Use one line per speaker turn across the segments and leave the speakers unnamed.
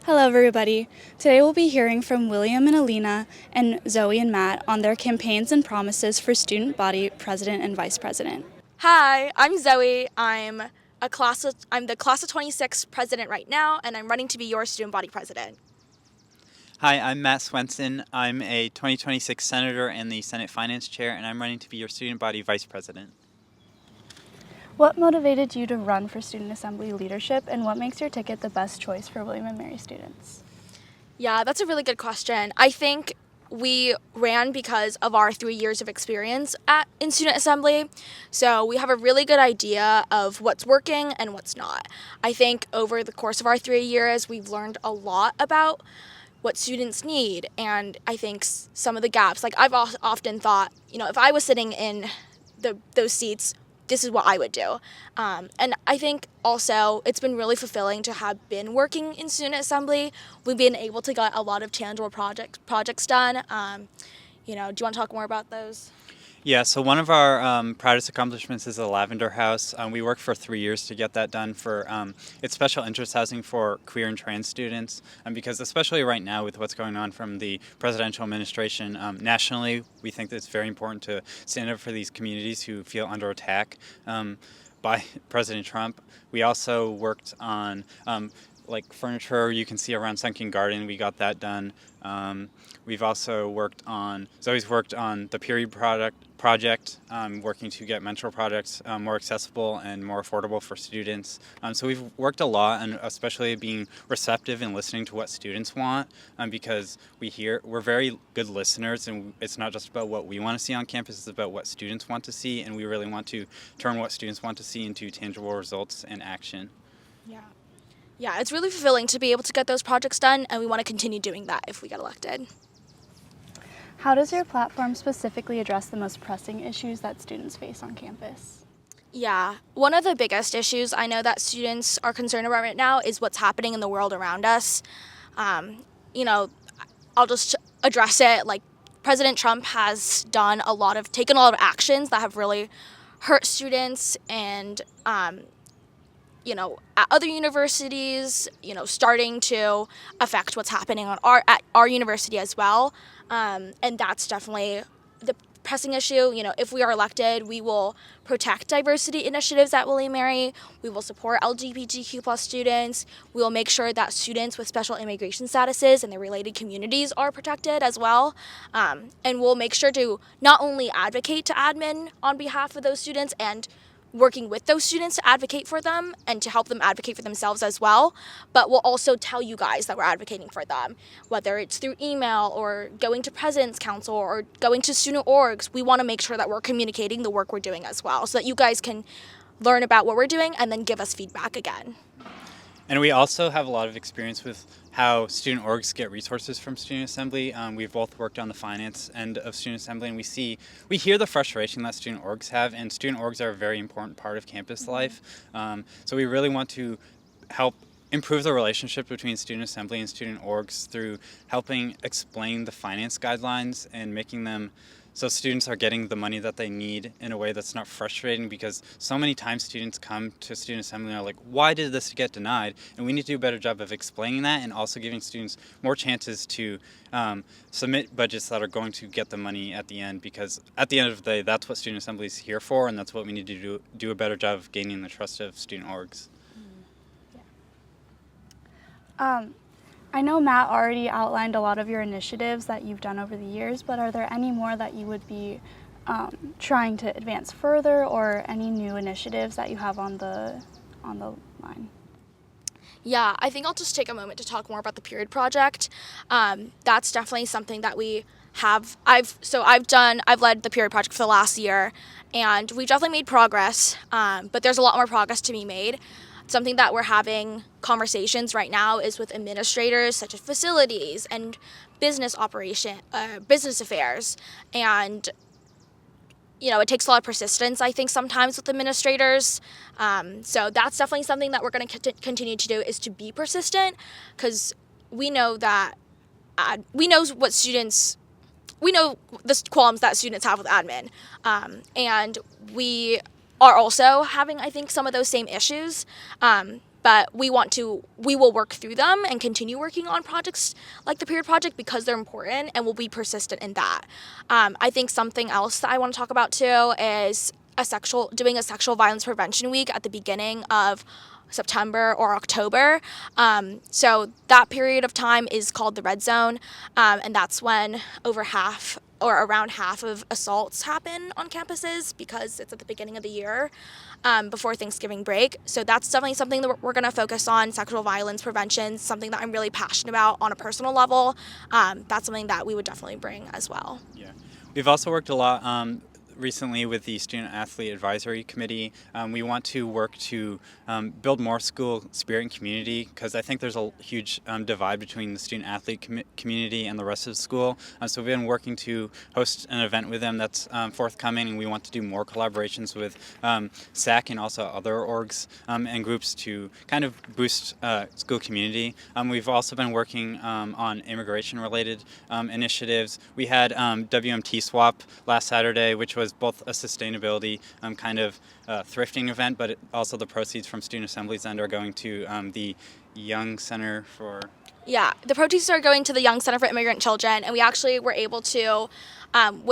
Hello, everybody. Today we'll be hearing from William and Alina and Zoe and Matt on their campaigns and promises for student body president and vice president.
Hi, I'm Zoe. I'm the class of 26 president right now, and I'm running to be your student body president.
Hi, I'm Matt Swenson. I'm a 2026 senator and the Senate Finance Chair, and I'm running to be your student body vice president.
What motivated you to run for student assembly leadership, and what makes your ticket the best choice for William and Mary students?
Yeah, that's a really good question. I think we ran because of our 3 years of experience in student assembly. So we have a really good idea of what's working and what's not. I think over the course of our 3 years, we've learned a lot about what students need, and I think some of the gaps. Like I've often thought, if I was sitting in those seats, this is what I would do. And I think also it's been really fulfilling to have been working in student assembly. We've been able to get a lot of tangible projects done. Do you want to talk more about those?
Yeah, so one of our proudest accomplishments is the Lavender House. We worked for 3 years to get that done for it's special interest housing for queer and trans students, because especially right now with what's going on from the presidential administration nationally, we think that it's very important to stand up for these communities who feel under attack by President Trump. We also worked on like furniture you can see around Sunken Garden. We got that done. We've also Zoe's worked on the period project, working to get menstrual products more accessible and more affordable for students. So we've worked a lot, and especially being receptive and listening to what students want, because we're very good listeners, and it's not just about what we want to see on campus, it's about what students want to see, and we really want to turn what students want to see into tangible results and action.
Yeah, it's really fulfilling to be able to get those projects done, and we want to continue doing that if we get elected.
How does your platform specifically address the most pressing issues that students face on campus?
Yeah, one of the biggest issues I know that students are concerned about right now is what's happening in the world around us. I'll just address it. Like, President Trump has taken a lot of actions that have really hurt students, and at other universities, starting to affect what's happening at our university as well. And that's definitely the pressing issue. If we are elected, we will protect diversity initiatives at William & Mary. We will support LGBTQ+ students. We will make sure that students with special immigration statuses and their related communities are protected as well. And we'll make sure to not only advocate to admin on behalf of those students and working with those students to advocate for them and to help them advocate for themselves as well, but we'll also tell you guys that we're advocating for them, whether it's through email or going to President's Council or going to student orgs. We want to make sure that we're communicating the work we're doing as well, so that you guys can learn about what we're doing and then give us feedback again.
And we also have a lot of experience with how student orgs get resources from student assembly. We've both worked on the finance end of student assembly, and we hear the frustration that student orgs have, and student orgs are a very important part of campus life. So we really want to help improve the relationship between student assembly and student orgs through helping explain the finance guidelines and making them so students are getting the money that they need in a way that's not frustrating, because so many times students come to student assembly and are like, why did this get denied? And we need to do a better job of explaining that, and also giving students more chances to submit budgets that are going to get the money at the end, because at the end of the day, that's what student assembly is here for, and that's what we need to do a better job of gaining the trust of student orgs.
I know Matt already outlined a lot of your initiatives that you've done over the years, but are there any more that you would be trying to advance further, or any new initiatives that you have on the line?
Yeah, I think I'll just take a moment to talk more about the period project. That's definitely something that we have. I've led the period project for the last year, and we've definitely made progress, but there's a lot more progress to be made. Something that we're having conversations right now is with administrators, such as facilities and business affairs. And, it takes a lot of persistence, I think, sometimes with administrators. So that's definitely something that we're going to continue to do, is to be persistent, because we know that we know the qualms that students have with admin. And we are also having, I think, some of those same issues. but we will work through them and continue working on projects like the period project because they're important, and we'll be persistent in that. I think something else that I want to talk about too is doing a sexual violence prevention week at the beginning of September or October. So that period of time is called the red zone, and that's when over half or around half of assaults happen on campuses because it's at the beginning of the year, before Thanksgiving break. So that's definitely something that we're going to focus on. Sexual violence prevention, something that I'm really passionate about on a personal level. That's something that we would definitely bring as well.
Yeah, we've also worked a lot recently with the Student Athlete Advisory Committee. We want to work to build more school spirit and community, because I think there's a huge divide between the student athlete community and the rest of the school. So we've been working to host an event with them that's forthcoming, and we want to do more collaborations with SAC and also other orgs and groups to kind of boost school community. We've also been working on immigration-related initiatives. We had WMT Swap last Saturday, which was both a sustainability kind of thrifting event, but also the proceeds from student assemblies end are going to the Young Center for...
Yeah, the proceeds are going to the Young Center for Immigrant Children, and we actually were able to,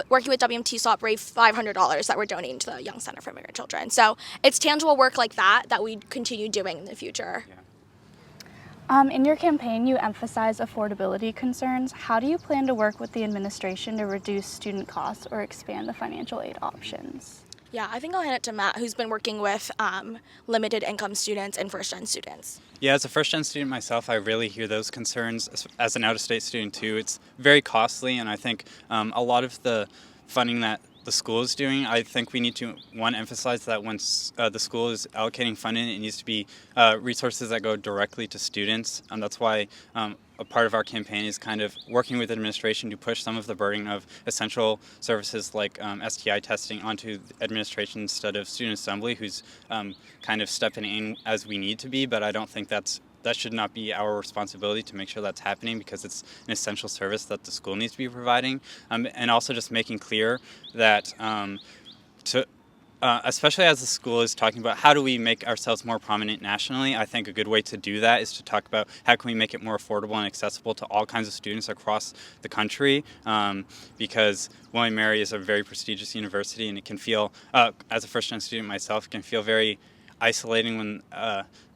working with WMT Swap, raise $500 that we're donating to the Young Center for Immigrant Children. So it's tangible work like that we continue doing in the future.
Yeah.
In your campaign, you emphasize affordability concerns. How do you plan to work with the administration to reduce student costs or expand the financial aid options?
Yeah, I think I'll hand it to Matt, who's been working with limited income students and first-gen students.
Yeah, as a first-gen student myself, I really hear those concerns. As an out-of-state student too, it's very costly, and I think a lot of the funding that the school is doing, I think we need to, one, emphasize that when the school is allocating funding, it needs to be resources that go directly to students, and that's why a part of our campaign is kind of working with administration to push some of the burden of essential services like STI testing onto the administration instead of student assembly, who's kind of stepping in as we need to be, but I don't think that should not be our responsibility to make sure that's happening, because it's an essential service that the school needs to be providing. And also just making clear that especially as the school is talking about how do we make ourselves more prominent nationally, I think a good way to do that is to talk about how can we make it more affordable and accessible to all kinds of students across the country, because William & Mary is a very prestigious university, and it can feel, as a first-gen student myself, it can feel very isolating when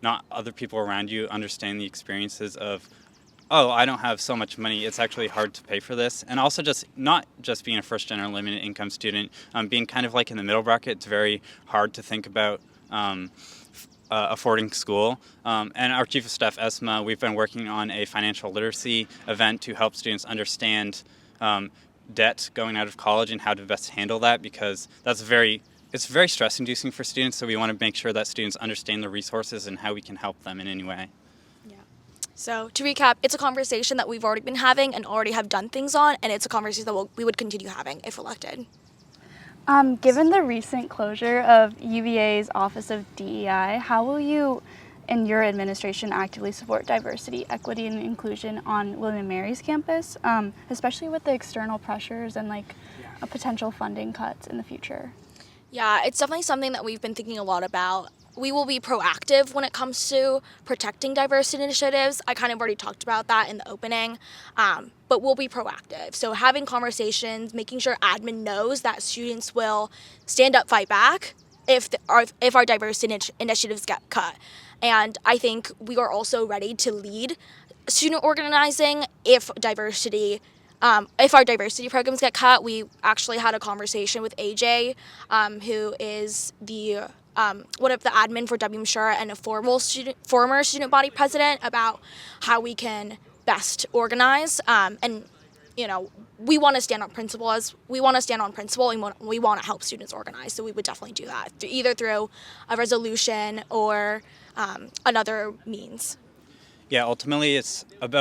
not other people around you understand the experiences of, oh, I don't have so much money, it's actually hard to pay for this. And also just not just being a first-gen or limited income student, being kind of like in the middle bracket, it's very hard to think about affording school. And our Chief of Staff, Esma, we've been working on a financial literacy event to help students understand debt going out of college and how to best handle that, because it's very stress-inducing for students, so we want to make sure that students understand the resources and how we can help them in any way.
So to recap, it's a conversation that we've already been having and already have done things on, and it's a conversation that we would continue having if elected.
Given the recent closure of UVA's Office of DEI, how will you and your administration actively support diversity, equity, and inclusion on William & Mary's campus, especially with the external pressures and a potential funding cuts in the future?
Yeah, it's definitely something that we've been thinking a lot about. We will be proactive when it comes to protecting diversity initiatives. I kind of already talked about that in the opening, but we'll be proactive. So having conversations, making sure admin knows that students will stand up, fight back if our diversity initiatives get cut. And I think we are also ready to lead student organizing if our diversity programs get cut. We actually had a conversation with AJ, who is the one of the admin for WMSHUR and a former student body president, about how we can best organize. And we want to stand on principle, and we want to help students organize. So we would definitely do that either through a resolution or another means.
Yeah, ultimately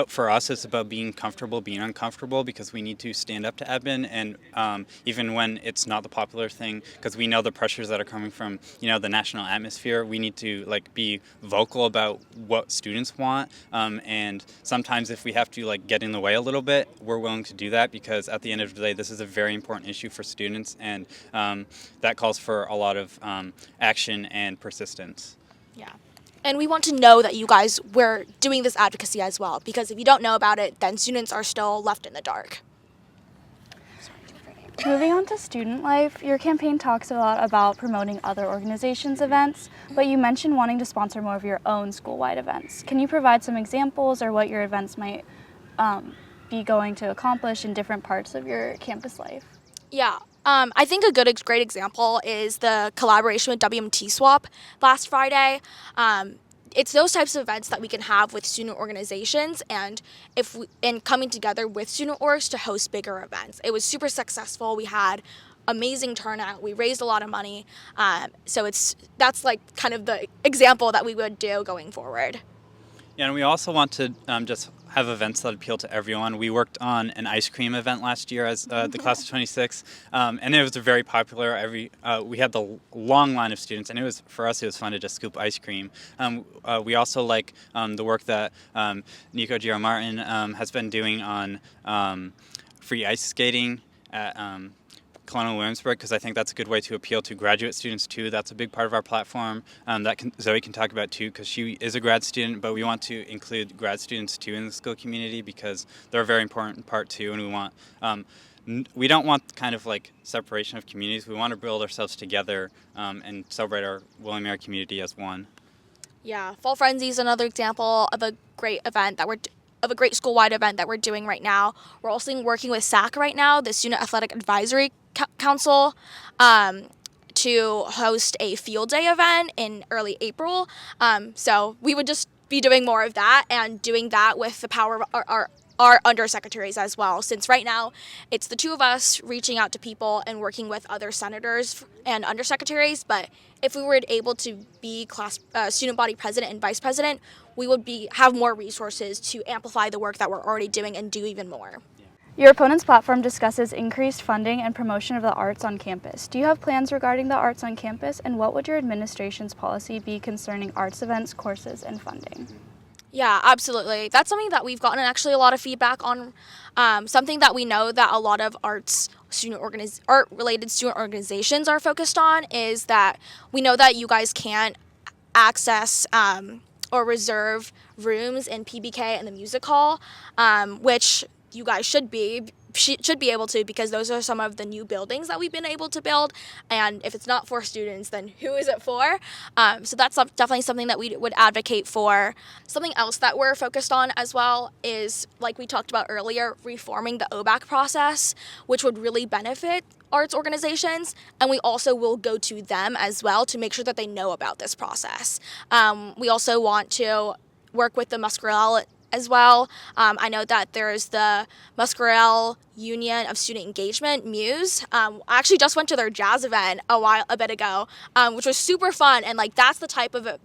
for us, it's about being comfortable, being uncomfortable, because we need to stand up to admin, and even when it's not the popular thing, because we know the pressures that are coming from, the national atmosphere, we need to be vocal about what students want, and sometimes if we have to get in the way a little bit, we're willing to do that, because at the end of the day, this is a very important issue for students, and that calls for a lot of action and persistence.
Yeah. And we want to know that you guys were doing this advocacy as well, because if you don't know about it, then students are still left in the dark.
Moving on to student life, your campaign talks a lot about promoting other organizations' events, but you mentioned wanting to sponsor more of your own school-wide events. Can you provide some examples or what your events might be going to accomplish in different parts of your campus life?
Yeah. I think a great example is the collaboration with WMT Swap last Friday. It's those types of events that we can have with student organizations and coming together with student orgs to host bigger events. It was super successful. We had amazing turnout. We raised a lot of money. So that's like kind of the example that we would do going forward.
Yeah, and we also want to just have events that appeal to everyone. We worked on an ice cream event last year as the class of 26, and it was very popular. We had the long line of students, and for us it was fun to just scoop ice cream. We also like the work that Nico Giro Martin has been doing on free ice skating at Colonial Williamsburg, because I think that's a good way to appeal to graduate students too. That's a big part of our platform Zoe can talk about too, because she is a grad student, but we want to include grad students too in the school community because they're a very important part too, and we don't want kind of like separation of communities. We want to build ourselves together and celebrate our William & Mary community as one.
Yeah, Fall Frenzy is another example of a great event of a great school-wide event that we're doing right now. We're also working with SAC right now, the Student Athletic Advisory Council, to host a field day event in early April. So we would just be doing more of that and doing that with the power of our undersecretaries as well, since right now it's the two of us reaching out to people and working with other senators and undersecretaries. But if we were able to be student body president and vice president, we would have more resources to amplify the work that we're already doing and do even more.
Your opponent's platform discusses increased funding and promotion of the arts on campus. Do you have plans regarding the arts on campus, and what would your administration's policy be concerning arts events, courses, and funding?
Yeah, absolutely. That's something that we've gotten actually a lot of feedback on. Something that we know that a lot of art-related student organizations are focused on is that we know that you guys can't access or reserve rooms in PBK and the music hall, which you guys should be able to, because those are some of the new buildings that we've been able to build, and if it's not for students, then who is it for? So that's definitely something that we would advocate for. Something else that we're focused on as well is, like we talked about earlier, reforming the OBAC process, which would really benefit arts organizations, and we also will go to them as well to make sure that they know about this process. We also want to work with the Muscarel as well. I know that there's the Muscarel Union of Student Engagement, Muse. I actually just went to their jazz event a bit ago, which was super fun. And like that's the type of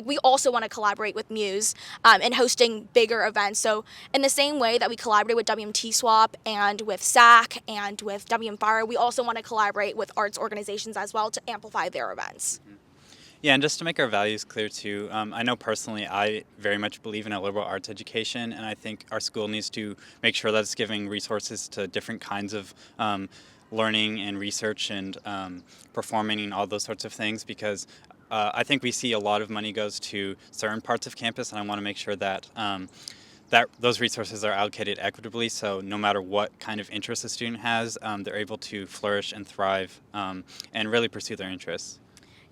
we also want to collaborate with Muse in hosting bigger events. So in the same way that we collaborate with WMT Swap and with SAC and with WM Fire, we also want to collaborate with arts organizations as well to amplify their events.
Yeah, and just to make our values clear too, I know personally I very much believe in a liberal arts education, and I think our school needs to make sure that it's giving resources to different kinds of learning and research and performing and all those sorts of things, because I think we see a lot of money goes to certain parts of campus, and I want to make sure that that those resources are allocated equitably, so no matter what kind of interest a student has, they're able to flourish and thrive and really pursue their interests.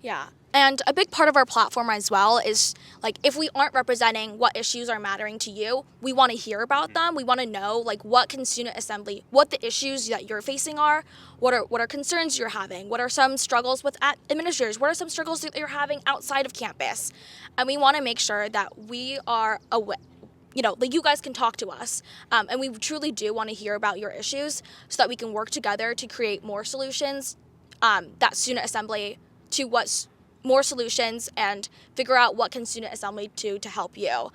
Yeah, and a big part of our platform as well is, like, if we aren't representing what issues are mattering to you, we want to hear about them. We want to know, like, what the issues that you're facing are, what are concerns you're having, what are some struggles with administrators, what are some struggles that you're having outside of campus. And we want to make sure that we are aware, like you guys can talk to us, and we truly do want to hear about your issues so that we can work together to create more solutions, that student assembly to what's more solutions and figure out what can student assembly do to help you.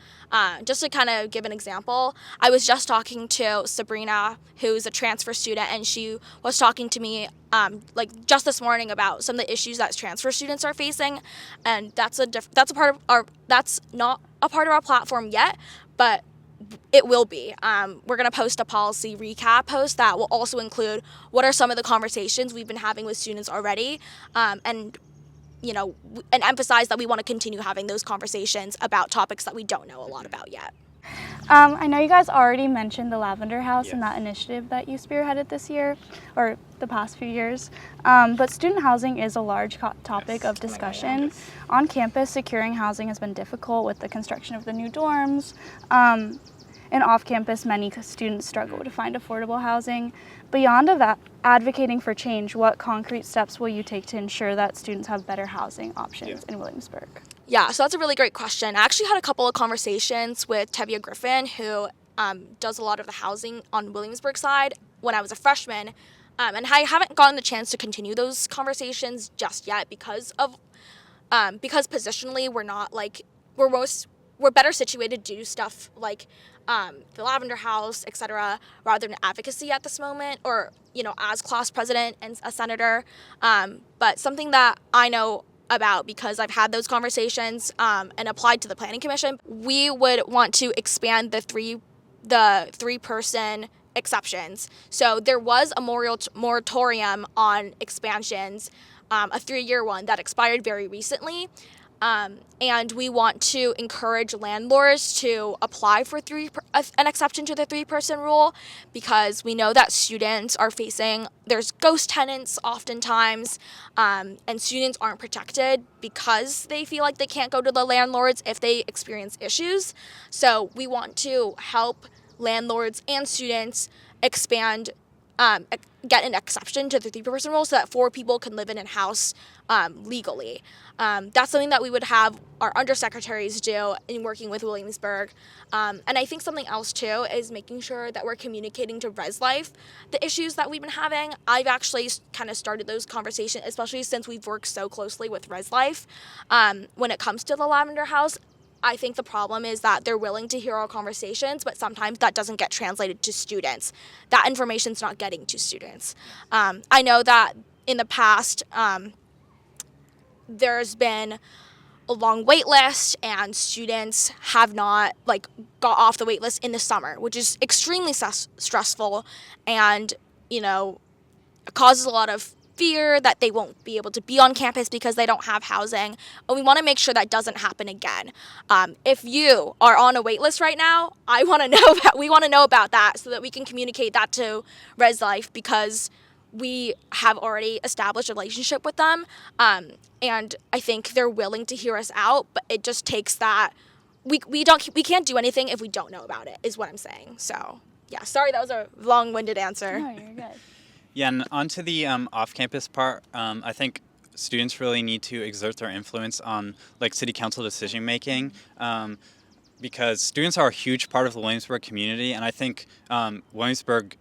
Just to kind of give an example, I was just talking to Sabrina, who's a transfer student, and she was talking to me just this morning about some of the issues that transfer students are facing, and that's not a part of our platform yet, but it will be. We're going to post a policy recap post that will also include what are some of the conversations we've been having with students already, and and emphasize that we want to continue having those conversations about topics that we don't know a lot about yet.
I know you guys already mentioned the Lavender House
Yes.
and that initiative that you spearheaded this year, or the past few years. But student housing is a large topic
Yes.
of discussion. On campus, securing housing has been difficult with the construction of the new dorms. And off campus, many students struggle to find affordable housing. Beyond of that, advocating for change, what concrete steps will you take to ensure that students have better housing options in Williamsburg?
Yeah, so that's a really great question. I actually had a couple of conversations with Tevia Griffin, who does a lot of the housing on Williamsburg side when I was a freshman. And I haven't gotten the chance to continue those conversations just yet because positionally we're not like, we're better situated to do stuff like the Lavender House, etc., rather than advocacy at this moment, or as class president and a senator. But something that I know about, because I've had those conversations and applied to the planning commission, we would want to expand the three-person exceptions. So there was a moratorium on expansions, a 3-year one that expired very recently. And we want to encourage landlords to apply for an exception to the 3-person rule, because we know that students are there's ghost tenants oftentimes, and students aren't protected because they feel like they can't go to the landlords if they experience issues. So we want to help landlords and students get an exception to the 3-person rule so that 4 people can live in a house legally. That's something that we would have our undersecretaries do in working with Williamsburg. And I think something else too is making sure that we're communicating to Res Life the issues that we've been having. I've actually kind of started those conversations, especially since we've worked so closely with Res Life. When it comes to the Lavender House, I think the problem is that they're willing to hear our conversations, but sometimes that doesn't get translated to students. That information's not getting to students. I know that in the past, there's been a long wait list, and students have not got off the wait list in the summer, which is extremely stressful, and causes a lot of fear that they won't be able to be on campus because they don't have housing. And we want to make sure that doesn't happen again. If you are on a wait list right now, we want to know about that so that we can communicate that to Res Life, because we have already established a relationship with them. And I think they're willing to hear us out, but it just takes that. We can't do anything if we don't know about it, is what I'm saying. So yeah, sorry, that was a long-winded answer.
No, you're good.
Yeah, and onto the off-campus part, I think students really need to exert their influence on city council decision making, because students are a huge part of the Williamsburg community, and I think Williamsburg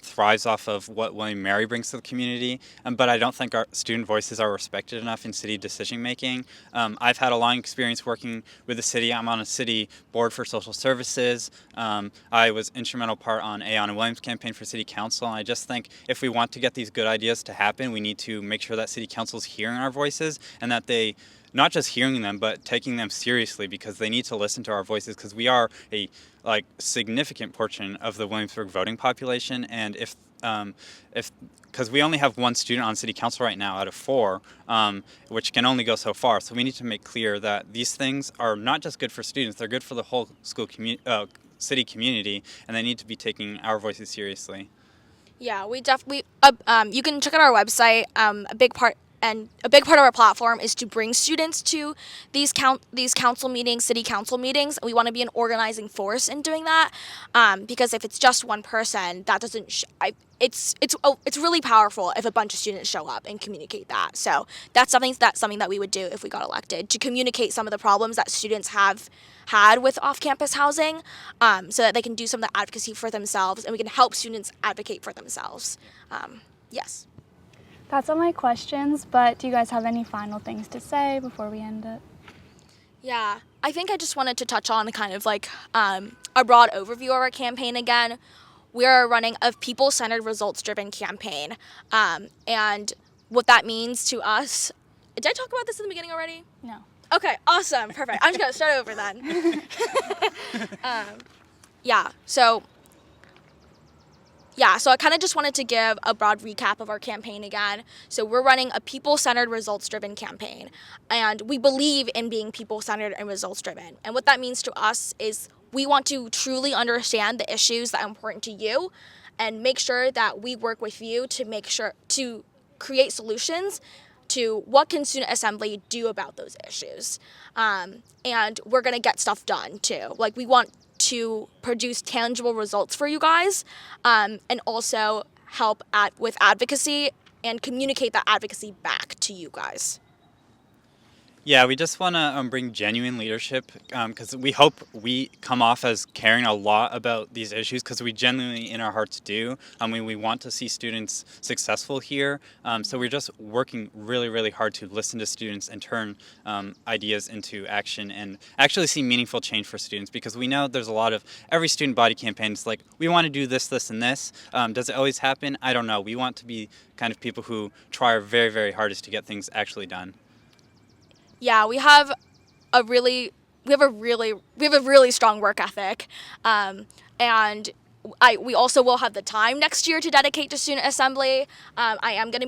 thrives off of what William Mary brings to the community, but I don't think our student voices are respected enough in city decision making. I've had a long experience working with the city. I'm on a city board for social services. I was instrumental part on Aon and Williams' campaign for city council, and I just think if we want to get these good ideas to happen, we need to make sure that city council's hearing our voices, and that they not just hearing them, but taking them seriously, because they need to listen to our voices, because we are a significant portion of the Williamsburg voting population, and if because we only have 1 student on city council right now out of 4, which can only go so far. So we need to make clear that these things are not just good for students; they're good for the whole city community, and they need to be taking our voices seriously.
Yeah, we definitely. You can check out our website. A big part of our platform is to bring students to these council meetings, city council meetings. We want to be an organizing force in doing that, because if it's just one person, that doesn't. It's really powerful if a bunch of students show up and communicate that. So that's something that we would do if we got elected, to communicate some of the problems that students have had with off-campus housing, so that they can do some of the advocacy for themselves, and we can help students advocate for themselves. Yes.
That's all my questions, but do you guys have any final things to say before we end it?
Yeah, I think I just wanted to touch on kind of a broad overview of our campaign again. We are running a people-centered, results-driven campaign, and what that means to us. Did I talk about this in the beginning already?
No.
Okay, awesome, perfect. I'm just gonna start over then. Yeah, so Yeah, so I kind of just wanted to give a broad recap of our campaign again. So we're running a people-centered, results-driven campaign, and we believe in being people-centered and results-driven. And what that means to us is we want to truly understand the issues that are important to you and make sure that we work with you to make sure to create solutions to what can student assembly do about those issues. And we're going to get stuff done too. Like, we want to produce tangible results for you guys, and also help with advocacy and communicate that advocacy back to you guys.
Yeah, we just want to bring genuine leadership because we hope we come off as caring a lot about these issues because we genuinely in our hearts do. We want to see students successful here. So we're just working really, really hard to listen to students and turn ideas into action and actually see meaningful change for students because we know there's a lot of every student body campaign is like, we want to do this, this, and this. Does it always happen? I don't know. We want to be kind of people who try our very, very hardest to get things actually done.
Yeah, we have a really strong work ethic, and we also will have the time next year to dedicate to student assembly. I'm going to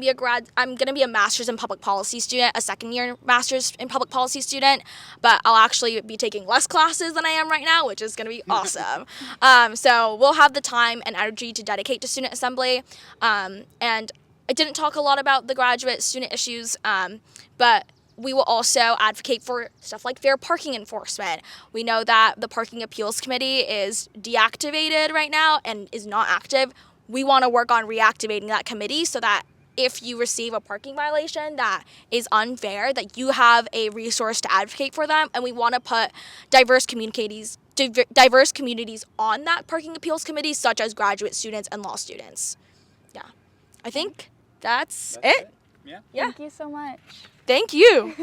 be a master's in public policy student, a second year master's in public policy student, but I'll actually be taking less classes than I am right now, which is going to be awesome. So we'll have the time and energy to dedicate to student assembly, and I didn't talk a lot about the graduate student issues, but we will also advocate for stuff like fair parking enforcement. We know that the Parking Appeals Committee is deactivated right now and is not active. We want to work on reactivating that committee so that if you receive a parking violation that is unfair, that you have a resource to advocate for them. And we want to put diverse communities on that Parking Appeals Committee, such as graduate students and law students. Yeah, I think that's it.
Yeah.
Thank you so much.
Thank you.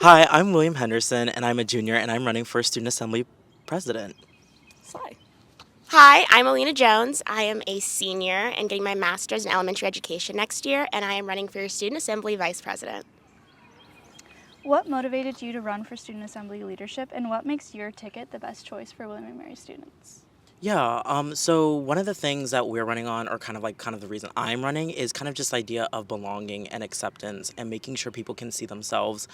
Hi, I'm William Henderson, and I'm a junior, and I'm running for Student Assembly President.
Slide.
Hi, I'm Alina Jones. I am a senior and getting my master's in elementary education next year, and I am running for Student Assembly Vice President.
What motivated you to run for student assembly leadership, and what makes your ticket the best choice for William & Mary students?
Yeah, so one of the things that we're running on, or kind of the reason I'm running, is kind of just the idea of belonging and acceptance and making sure people can see themselves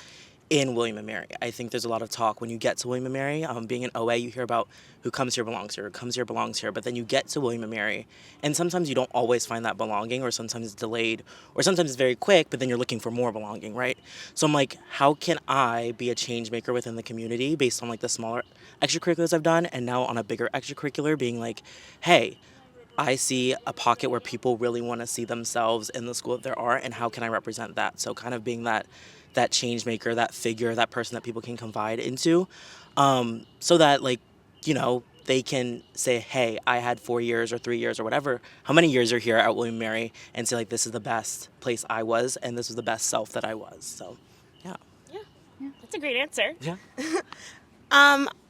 in William & Mary. I think there's a lot of talk when you get to William & Mary. Being an OA, you hear about who comes here belongs here, who comes here belongs here, but then you get to William & Mary, and sometimes you don't always find that belonging, or sometimes it's delayed, or sometimes it's very quick, but then you're looking for more belonging, right? So I'm like, how can I be a change maker within the community based on like the smaller extracurriculars I've done, and now on a bigger extracurricular being like, hey, I see a pocket where people really want to see themselves in the school that there are, and how can I represent that? So kind of being that change maker, that figure, that person that people can confide into, so that, like, you know, they can say, hey, I had 4 years or 3 years or whatever, how many years are here at William & Mary, and say, like, this is the best place I was, and this was the best self that I was. So, yeah.
Yeah, that's a great answer.
Yeah.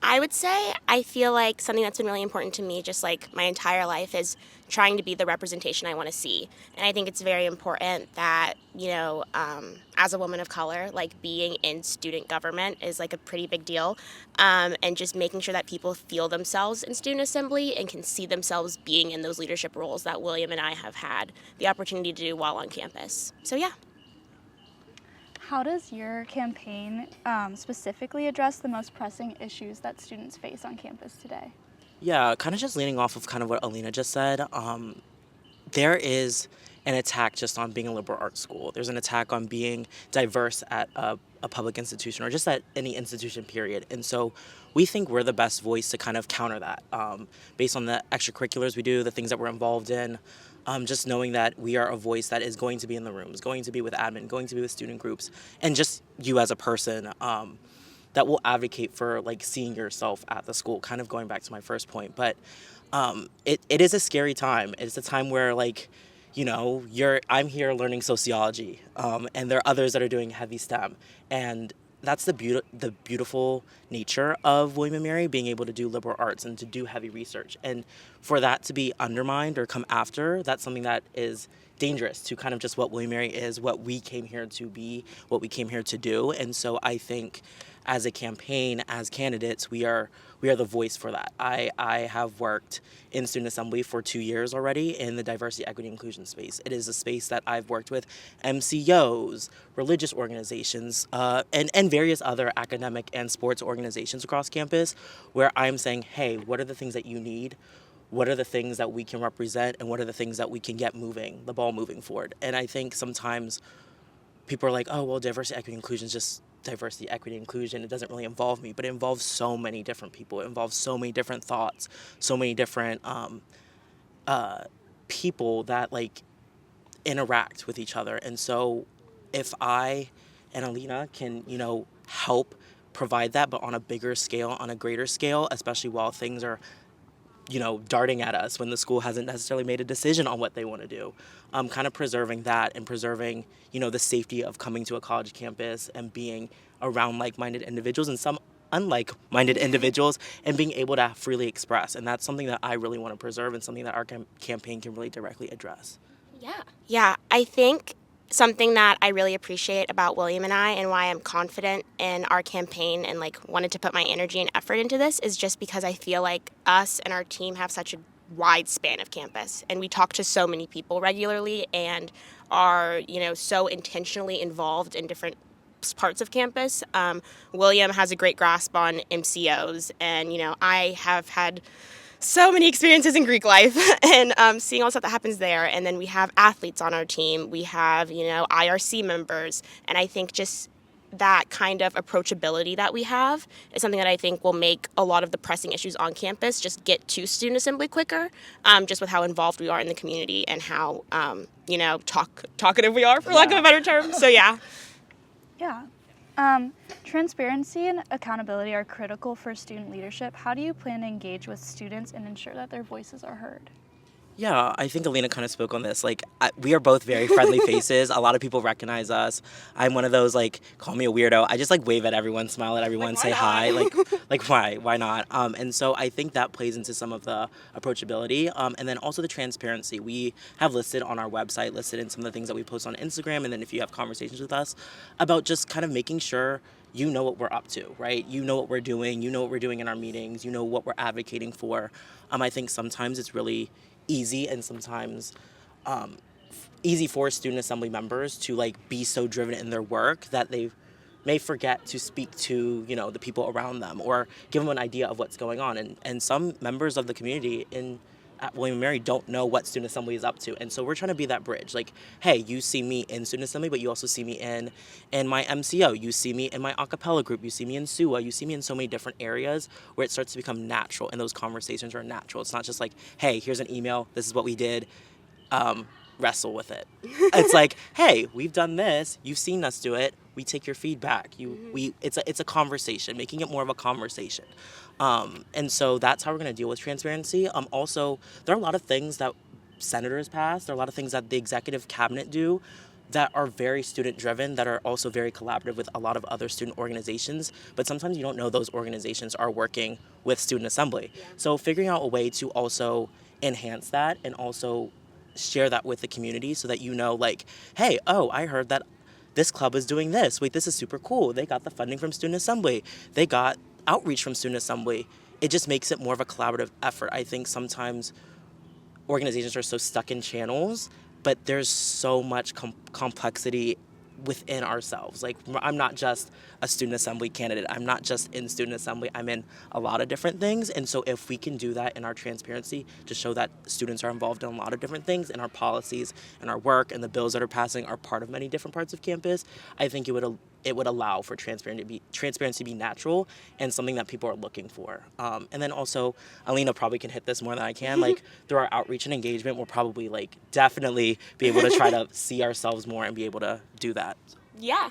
I would say I feel like something that's been really important to me just like my entire life is trying to be the representation I want to see. And I think it's very important that, you know, as a woman of color, like being in student government is like a pretty big deal. And just making sure that people feel themselves in student assembly and can see themselves being in those leadership roles that William and I have had the opportunity to do while on campus. So yeah.
How does your campaign specifically address the most pressing issues that students face on campus today?
Yeah, kind of just leaning off of kind of what Alina just said. There is an attack just on being a liberal arts school. There's an attack on being diverse at a public institution or just at any institution, period. And so we think we're the best voice to kind of counter that based on the extracurriculars we do, the things that we're involved in. Just knowing that we are a voice that is going to be in the rooms, going to be with admin, going to be with student groups, and just you as a person that will advocate for like seeing yourself at the school, kind of going back to my first point. But it is a scary time. It's a time where, like, you know, I'm here learning sociology, and there are others that are doing heavy STEM, and that's the beautiful nature of William & Mary, being able to do liberal arts and to do heavy research. And for that to be undermined or come after, that's something that is dangerous to kind of just what William Mary is, what we came here to be, what we came here to do. And so I think as a campaign, as candidates, we are the voice for that. I have worked in student assembly for 2 years already in the diversity, equity, inclusion space. It is a space that I've worked with MCOs, religious organizations, and various other academic and sports organizations across campus, where I'm saying, hey, what are the things that you need? What are the things that we can represent, and what are the things that we can get moving, the ball moving forward? And I think sometimes people are like, oh, well, diversity, equity, inclusion is just diversity, equity, inclusion. It doesn't really involve me, but it involves so many different people. It involves so many different thoughts, so many different people that like interact with each other. And so if I and Alina can, help provide that, but on a bigger scale, on a greater scale, especially while things are darting at us when the school hasn't necessarily made a decision on what they want to do. Kind of preserving that and preserving, the safety of coming to a college campus and being around like-minded individuals and some unlike-minded individuals and being able to freely express. And that's something that I really want to preserve and something that our campaign can really directly address.
Yeah, I think something that I really appreciate about William and I, and why I'm confident in our campaign and like wanted to put my energy and effort into this, is just because I feel like us and our team have such a wide span of campus, and we talk to so many people regularly and are so intentionally involved in different parts of campus. William has a great grasp on MCOs, and I have had so many experiences in Greek life and seeing all the stuff that happens there. And then we have athletes on our team. We have, IRC members. And I think just that kind of approachability that we have is something that I think will make a lot of the pressing issues on campus just get to student assembly quicker, just with how involved we are in the community and how, talkative we are, for lack of a better term. So, yeah.
Yeah. Transparency and accountability are critical for student leadership. How do you plan to engage with students and ensure that their voices are heard?
Yeah, I think Alina kind of spoke on this. Like, we are both very friendly faces. A lot of people recognize us. I'm one of those, like, call me a weirdo. I just, like, wave at everyone, smile at everyone, say hi. Like, why? Why not? And so I think that plays into some of the approachability. And then also the transparency. We have listed on our website, listed in some of the things that we post on Instagram. And then if you have conversations with us about just kind of making sure you know what we're up to, right? You know what we're doing. You know what we're doing in our meetings. You know what we're advocating for. I think sometimes it's really easy and sometimes easy for student assembly members to like be so driven in their work that they may forget to speak to the people around them or give them an idea of what's going on, and some members of the community at William & Mary don't know what student assembly is up to. And so we're trying to be that bridge. Like, hey, you see me in student assembly, but you also see me in my MCO. You see me in my a cappella group. You see me in SUA. You see me in so many different areas where it starts to become natural, and those conversations are natural. It's not just like, hey, here's an email. This is what we did. Wrestle with it. It's like, hey, we've done this. You've seen us do it. We take your feedback. It's a conversation, making it more of a conversation. And so that's how we're going to deal with transparency. Also, there are a lot of things that senators pass. There are a lot of things that the executive cabinet do that are very student-driven, that are also very collaborative with a lot of other student organizations. But sometimes you don't know those organizations are working with student assembly. Yeah. So figuring out a way to also enhance that and also share that with the community so that like, hey, I heard that this club is doing this. Wait, this is super cool. They got the funding from student assembly. They got outreach from student assembly. It just makes it more of a collaborative effort. I think sometimes organizations are so stuck in channels, but there's so much complexity within ourselves. Like, I'm not just a student assembly candidate. I'm not just in student assembly. I'm in a lot of different things. And so if we can do that in our transparency to show that students are involved in a lot of different things, and our policies and our work and the bills that are passing are part of many different parts of campus, I think it would allow for transparency to be natural and something that people are looking for. And then also, Alina probably can hit this more than I can. Like, through our outreach and engagement, we'll probably definitely be able to try to see ourselves more and be able to do that.
Yeah.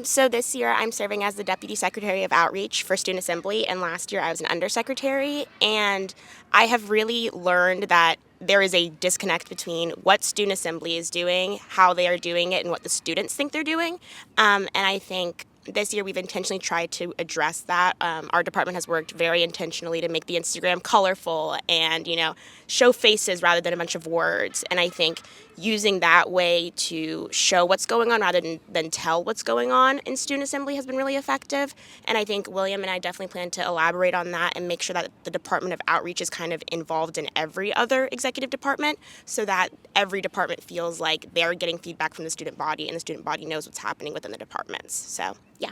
So this year I'm serving as the Deputy Secretary of Outreach for Student Assembly, and last year I was an undersecretary, and I have really learned that there is a disconnect between what Student Assembly is doing, how they are doing it, and what the students think they're doing. And I think this year we've intentionally tried to address that. Our department has worked very intentionally to make the Instagram colorful and, show faces rather than a bunch of words. And I think, using that way to show what's going on rather than tell what's going on in student assembly has been really effective. And I think William and I definitely plan to elaborate on that and make sure that the Department of Outreach is kind of involved in every other executive department so that every department feels like they're getting feedback from the student body and the student body knows what's happening within the departments. So, yeah.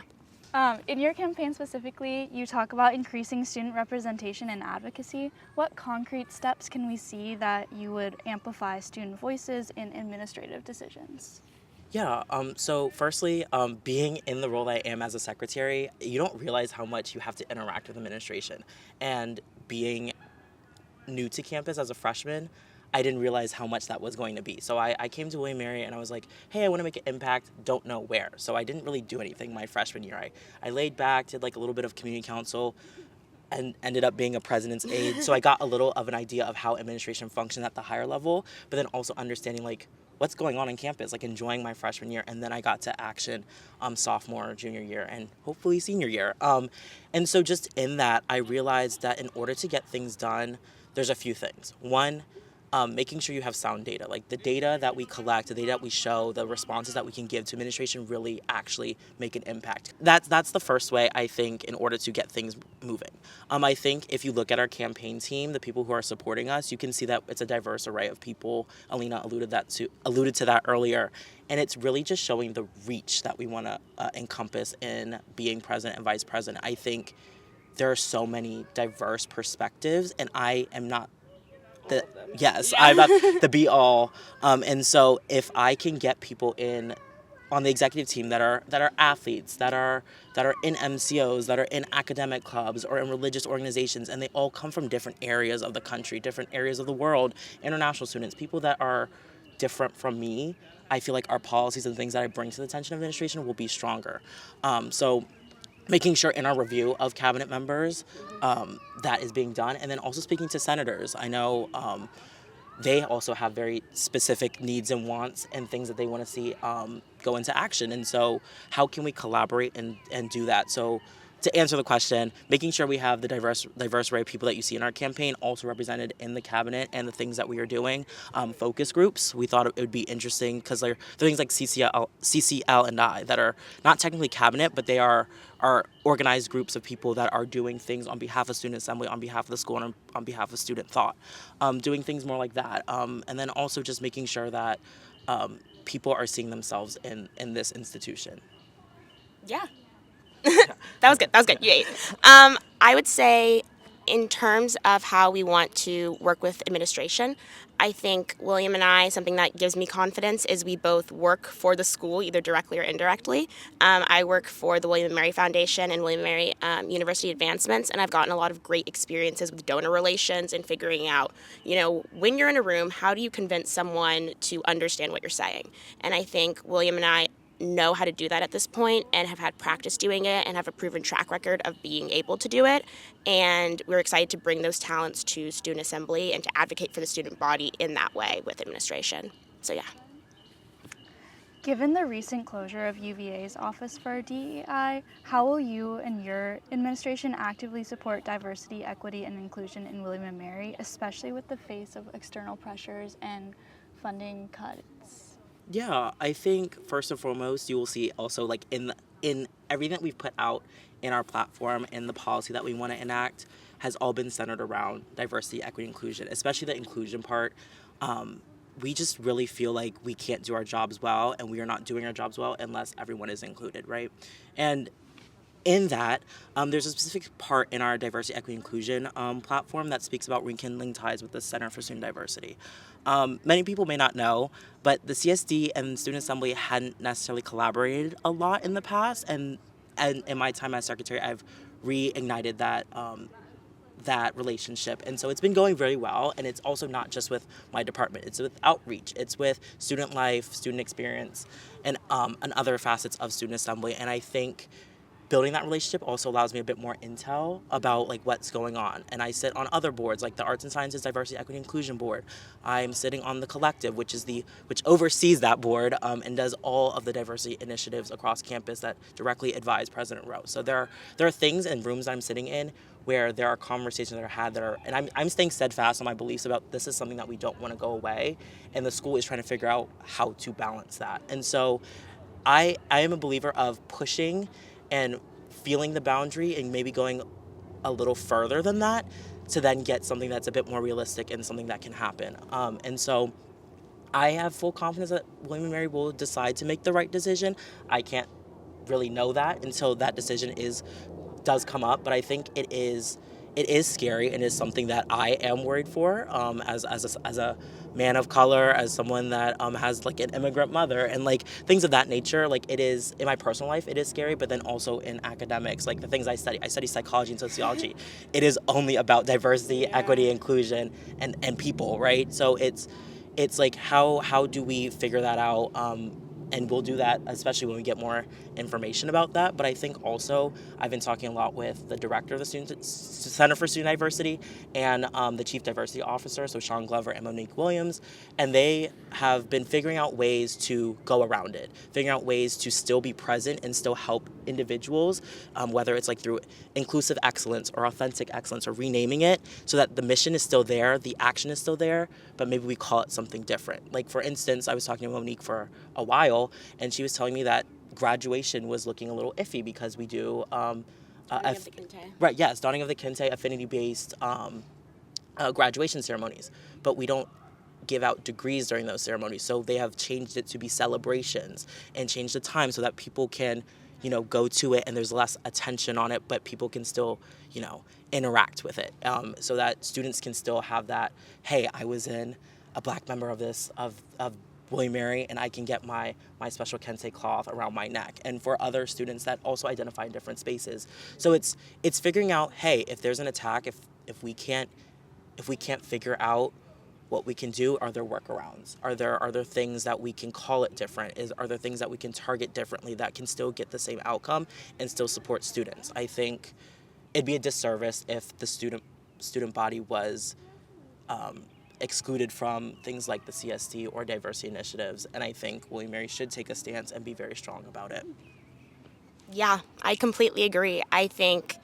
In your campaign specifically, you talk about increasing student representation and advocacy. What concrete steps can we see that you would amplify student voices in administrative decisions?
Yeah, so firstly, being in the role that I am as a secretary, you don't realize how much you have to interact with administration. And being new to campus as a freshman, I didn't realize how much that was going to be. So I came to William & Mary and I was like, hey, I want to make an impact, don't know where. So I didn't really do anything my freshman year. I laid back, did like a little bit of community council, and ended up being a president's aide. So I got a little of an idea of how administration functions at the higher level, but then also understanding like what's going on campus, like enjoying my freshman year. And then I got to action sophomore, junior year, and hopefully senior year. And so just in that, I realized that in order to get things done, there's a few things. One, making sure you have sound data. Like the data that we collect, the data that we show, the responses that we can give to administration really actually make an impact. That's the first way, I think, in order to get things moving. I think if you look at our campaign team, the people who are supporting us, you can see that it's a diverse array of people. Alina alluded to that earlier. And it's really just showing the reach that we want to encompass in being president and vice president. I think there are so many diverse perspectives, and I am not I'm not the be all. And so if I can get people in on the executive team that are athletes, that are in MCOs, that are in academic clubs or in religious organizations, and they all come from different areas of the country, different areas of the world, international students, people that are different from me, I feel like our policies and things that I bring to the attention of administration will be stronger. So making sure in our review of cabinet members that is being done, and then also speaking to senators. I know they also have very specific needs and wants and things that they want to see go into action. And so how can we collaborate and do that? So to answer the question, making sure we have the diverse array of people that you see in our campaign also represented in the cabinet and the things that we are doing. Focus groups, we thought it would be interesting because they're things like CCL and I that are not technically cabinet, but they are organized groups of people that are doing things on behalf of student assembly, on behalf of the school, and on behalf of student thought. Doing things more like that. And then also just making sure that people are seeing themselves in this institution.
Yeah. That was good. You ate. I would say in terms of how we want to work with administration, I think William and I, something that gives me confidence is we both work for the school, either directly or indirectly. I work for the William & Mary Foundation and William & Mary University Advancements, and I've gotten a lot of great experiences with donor relations and figuring out, when you're in a room, how do you convince someone to understand what you're saying? And I think William and I know how to do that at this point and have had practice doing it and have a proven track record of being able to do it. And we're excited to bring those talents to student assembly and to advocate for the student body in that way with administration. So yeah.
Given the recent closure of UVA's Office for DEI, how will you and your administration actively support diversity, equity, and inclusion in William & Mary, especially with the face of external pressures and funding cuts?
Yeah, I think first and foremost, you will see also like in everything that we've put out in our platform and the policy that we want to enact has all been centered around diversity, equity, inclusion, especially the inclusion part. We just really feel like we can't do our jobs well, and we are not doing our jobs well unless everyone is included, right? And in that, there's a specific part in our diversity, equity, inclusion platform that speaks about rekindling ties with the Center for Student Diversity. Many people may not know, but the CSD and Student Assembly hadn't necessarily collaborated a lot in the past, and in my time as secretary, I've reignited that relationship. And so it's been going very well, and it's also not just with my department. It's with outreach. It's with student life, student experience, and other facets of Student Assembly. And I think building that relationship also allows me a bit more intel about like what's going on. And I sit on other boards like the Arts and Sciences Diversity Equity Inclusion Board. I'm sitting on the Collective, which oversees that board and does all of the diversity initiatives across campus that directly advise President Rowe. So there are things and rooms I'm sitting in where there are conversations that are had and I'm staying steadfast on my beliefs about this is something that we don't want to go away, and the school is trying to figure out how to balance that. And so I am a believer of pushing and feeling the boundary and maybe going a little further than that to then get something that's a bit more realistic and something that can happen. And so I have full confidence that William & Mary will decide to make the right decision. I can't really know that until that decision does come up, but I think it is scary and is something that I am worried for as a man of color, as someone that has like an immigrant mother and like things of that nature. Like it is in my personal life, it is scary, but then also in academics, like the things I study psychology and sociology. It is only about diversity, equity, inclusion, and people, right? So it's like how do we figure that out? And we'll do that, especially when we get more information about that. But I think also I've been talking a lot with the director of the Center for Student Diversity and the Chief Diversity Officer, so Sean Glover and Monique Williams, and they have been figuring out ways to go around it, figuring out ways to still be present and still help individuals, whether it's like through inclusive excellence or authentic excellence or renaming it so that the mission is still there, the action is still there, but maybe we call it something different. Like for instance, I was talking to Monique for a while, and she was telling me that graduation was looking a little iffy because we do
Dawning of the Kinte.
Right, yes, Dawning of the Kinte, affinity-based graduation ceremonies, but we don't give out degrees during those ceremonies. So they have changed it to be celebrations and changed the time so that people can, go to it and there's less attention on it, but people can still, interact with it, so that students can still have that, hey, I was in a Black member of William & Mary, and I can get my special kente cloth around my neck. And for other students that also identify in different spaces. So it's figuring out, hey, if there's an attack, if we can't figure out what we can do, are there workarounds? Are there things that we can call it different? Are there things that we can target differently that can still get the same outcome and still support students? I think it'd be a disservice if the student body was excluded from things like the CST or diversity initiatives, and I think William & Mary should take a stance and be very strong about it.
Yeah, I completely agree. I think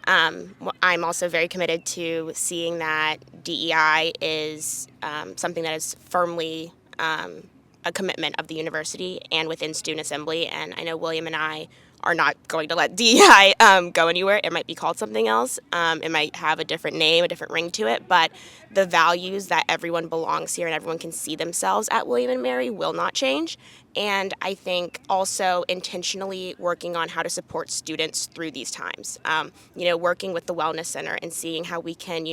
I'm also very committed to seeing that DEI is something that is firmly a commitment of the university and within Student Assembly, and I know William and I are not going to let DEI go anywhere. It might be called something else. It might have a different name, a different ring to it, but the values that everyone belongs here and everyone can see themselves at William & Mary will not change. And I think also intentionally working on how to support students through these times. Working with the Wellness Center and seeing how we can,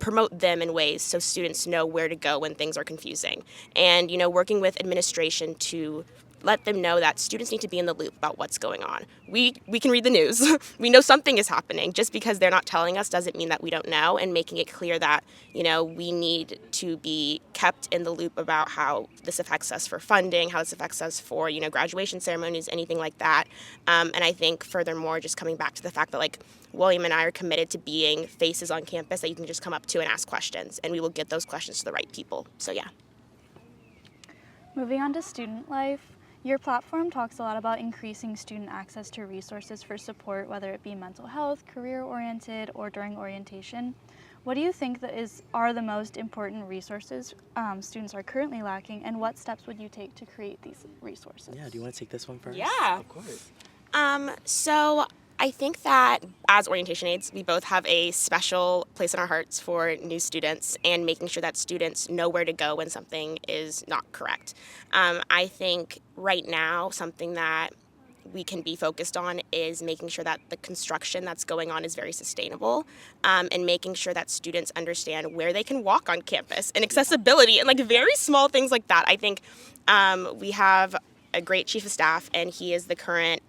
promote them in ways so students know where to go when things are confusing. And, working with administration to let them know that students need to be in the loop about what's going on. We can read the news. We know something is happening. Just because they're not telling us doesn't mean that we don't know, and making it clear that, we need to be kept in the loop about how this affects us for funding, how this affects us for, graduation ceremonies, anything like that. And I think furthermore, just coming back to the fact that William and I are committed to being faces on campus that you can just come up to and ask questions, and we will get those questions to the right people. So yeah.
Moving on to student life. Your platform talks a lot about increasing student access to resources for support, whether it be mental health, career-oriented, or during orientation. What do you think are the most important resources students are currently lacking, and what steps would you take to create these resources?
Yeah, do you want to take this one first?
Yeah.
Of course.
So I think that as orientation aides, we both have a special place in our hearts for new students and making sure that students know where to go when something is not correct. I think right now something that we can be focused on is making sure that the construction that's going on is very sustainable, and making sure that students understand where they can walk on campus and accessibility and very small things like that. I think we have a great chief of staff, and he is the current